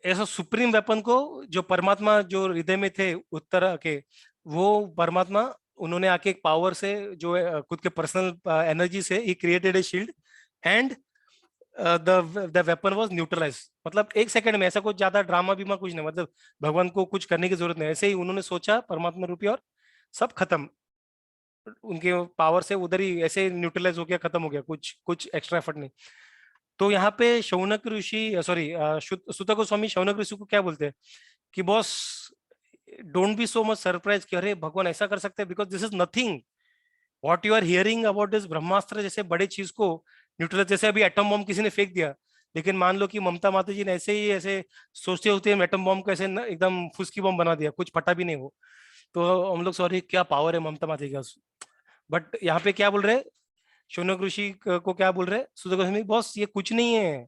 ऐसा supreme weapon को जो परमात्मा जो हृदय में थे उत्तर के, वो परमात्मा उन्होंने आके एक पावर से जो खुद के पर्सनल एनर्जी से ही created a shield and the weapon was neutralize. मतलब एक सेकंड में, ऐसा कुछ ज्यादा ड्रामा बीमा कुछ नहीं, मतलब भगवान को कुछ करने की जरूरत नहीं, ऐसे ही उन्होंने सोचा परमात्मा रूपी और सब खत्म. उनके पावर से उधर ही ऐसे न्यूट्रलाइज हो गया, खत्म हो गया, कुछ एक्स्ट्रा एफर्ट नहीं. तो यहाँ पे शौनक ऋषि, सॉरी सुत गोस्वामी शौनक ऋषि को क्या बोलते हैं कि boss don't be so much surprise कि अरे भगवान ऐसा कर सकते हैं, because this is nothing what you are hearing about this Brahmastra जैसे बड़े चीज को न्यूट्रलाइज. जैसे अभी एटम बॉम्ब किसी ने फेंक दिया, लेकिन मान लो कि ममता माता जी ने ऐसे ही ऐसे सोचते होते हैं एटम बॉम्ब को ऐसे एकदम फुसकी बॉम्ब बना दिया, कुछ फटा भी नहीं हो, तो हम लोग सॉरी क्या पावर है ममता माता जी का. बट यहाँ पे क्या बोल रहे, शौनक ऋषि को क्या बोल रहे, सुत गोस्वामी, बॉस ये कुछ नहीं है,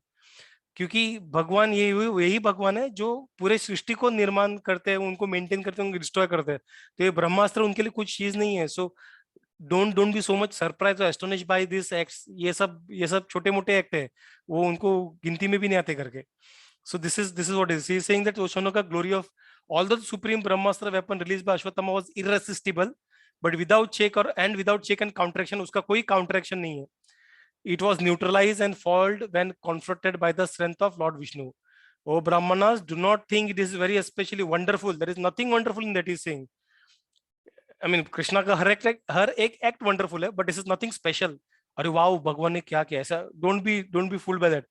क्योंकि भगवान यही भगवान है जो पूरे सृष्टि को निर्माण करते हैं, उनको मेंटेन करते हैं, उनको डिस्ट्रॉय करते हैं. तो ये ब्रह्मास्त्र उनके लिए कुछ चीज नहीं है. So don't be so much surprise और एस्टोनिश बाय दिस एक्ट्स. ये सब छोटे मोटे एक्ट है, वो उनको गिनती में भी नहीं आते करके. So this is what is he saying that Shaunaka का glory of all the supreme Brahmastra weapon release by Ashwatthama was irresistible, but without check and counteraction, उसका कोई काउंटरएक्शन नहीं है. It was neutralized and foiled when confronted by the strength of Lord Vishnu. Oh Brahmanas, do not think it is very especially wonderful. There is nothing wonderful in that he is saying. I mean, Krishna का हर एक act wonderful है, but this is nothing special. अरे wow भगवान ने क्या किया ऐसा. Don't be fooled by that.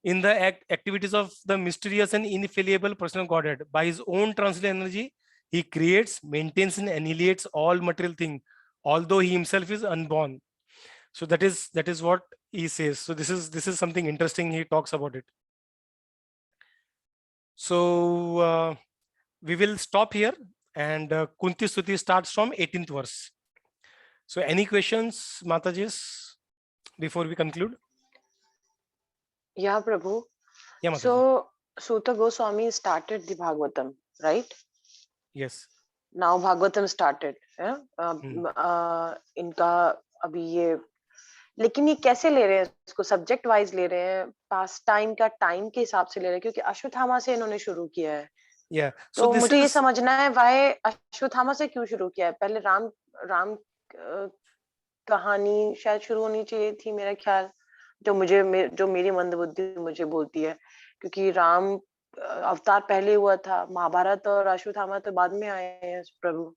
In the activities of the mysterious and ineffable personal Godhead, by his own transcendental energy, he creates, maintains, and annihilates all material things, although he himself is unborn. So that is what he says. So this is something interesting. He talks about it. So we will stop here. and Kunti Stuti starts from 18th verse. So any questions, Matajis, before we conclude? Yeah, Prabhu. Yeah, Mataji. So Suta Goswami started the Bhagavatam, right? Yes. Now Bhagavatam started. Yeah? इनका अभी ये, लेकिन ये कैसे ले रहे हैं इसको? सब्जेक्ट वाइज ले रहे हैं, पास टाइम का टाइम के हिसाब से ले रहे हैं, क्योंकि अश्वत्थामा से इन्होंने शुरू किया है. Yeah. तो मुझे ये समझना है वाई अश्वत्थामा से क्यों शुरू किया है. पहले राम कहानी शायद शुरू होनी चाहिए थी मेरा ख्याल, जो मेरी मंदबुद्धि मुझे बोलती है, क्योंकि राम अवतार पहले हुआ था, महाभारत और अश्वत्थामा तो बाद में आए हैं प्रभु.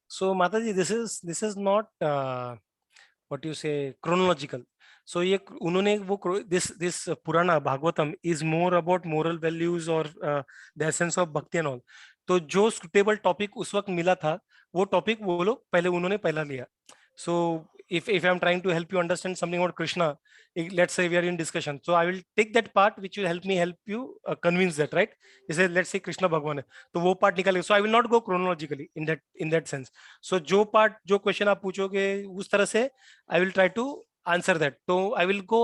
So Mataji, this is not what you say chronological. So ये उन्होंने वो this Purana Bhagavatam is more about moral values or the essence of bhakti and all. तो जो suitable topic उस वक्त मिला था वो topic वो लोग उन्होंने पहला लिया. So if I am trying to help you understand something about Krishna, let's say we are in discussion, so I will take that part which will help you convince that, right? Let's say Krishna Bhagwan है, तो वो part निकालेंगे. So I will not go chronologically in that sense. So जो question आप पूछोगे उस तरह से I will try to answer that. So I will go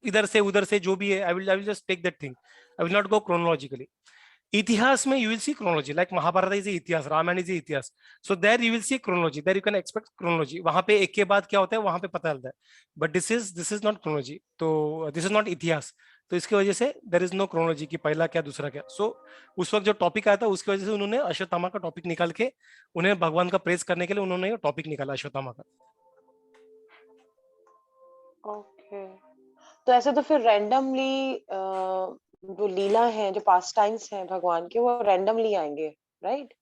इधर से उधर से जो भी है, I will just take that thing. I will not go chronologically. इतिहास में you will see chronology, like Mahabharata is a इतिहास, रामायण is a इतिहास. So there you will see chronology, there you can expect chronology. वहां पे एक के बाद क्या होता है वहां पे पता चलता है. But this is not chronology. तो this is not इतिहास. तो इसकी वजह से there is no chronology कि पहला क्या दूसरा क्या. So उस वक्त जो टॉपिक आया था उसकी वजह से उन्होंने अश्वत्थामा का टॉपिक निकाल के उन्हें भगवान का प्रेज करने के लिए उन्होंने टॉपिक निकाला अश्वत्थामा का. ओके. तो ऐसे तो फिर रैंडमली जो लीला है, जो पास टाइम्स हैं भगवान के, वो रैंडमली आएंगे, राइट?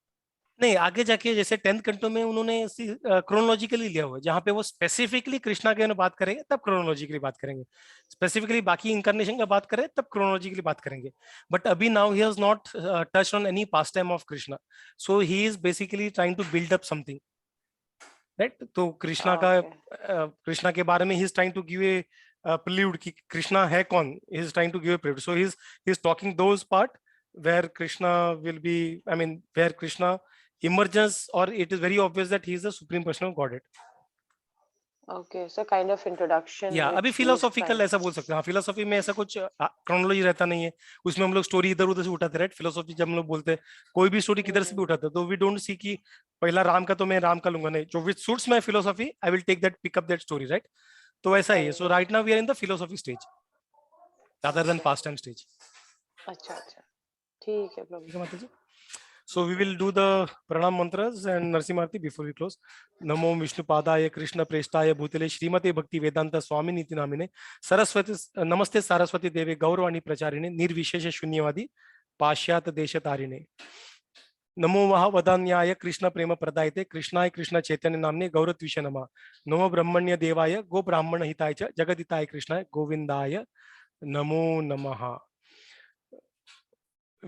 नहीं, आगे जाके जैसे 10th कंटो में उन्होंने क्रोनोलॉजिकली लिया हुआ है, जहाँ पे वो स्पेसिफिकली कृष्णा के बात करेंगे तब क्रोनोलॉजिकली बात करेंगे, स्पेसिफिकली बाकी इनकारनेशन का बात करें तब क्रोनोलॉजिकली बात करेंगे. बट अभी now he has not touched on any past time of Krishna, so he is basically trying to build up something, right? तो कृष्णा के बारे में he is trying to give a prelude कि कृष्णा है कौन, he is trying to give a prelude. So he is talking those part where Krishna will be, I mean where Krishna emerges, or it is very obvious that he is the supreme person of Godhead. Okay, so kind of introduction. Yeah, अभी philosophical ऐसा बोल सकते हैं. हाँ, philosophy में ऐसा कुछ chronology रहता नहीं है, उसमें हम लोग स्टोरी इधर उधर से उठाते, राइट? फिलोसॉफी जब हम लोग बोलते हैं कोई भी स्टोरी किधर से भी उठाते हैं, तो वी डोंट सी कि पहला राम का तो मैं राम का लूंगा, नहीं, जो which suits my philosophy I will take that, pick up that story, right? तो ऐसा ही है. So right now we are in the philosophy stage rather than past time stage. अच्छा, ठीक है प्रभु. ठीक है माताजी. So we will do the pranam mantras and Narsimharti before we close. Namo Vishnu Padaya Krishna Prestaya Bhutale Srimate Bhakti Vedanta Swami Niti Namine Saraswati Namaste Saraswati Deve Gauravani Pracharine Nirvishesha Shunyavadi Pashyat Deshatarine. नमो महावदान्याय कृष्ण प्रेम प्रदायते कृष्णाय कृष्ण चैतन्य नामने गौरत्विषे नमः. नमो ब्रह्मण्य देवाय गो ब्राह्मण हिताय च जगदिताय कृष्णाय गोविंदाय नमो नमः.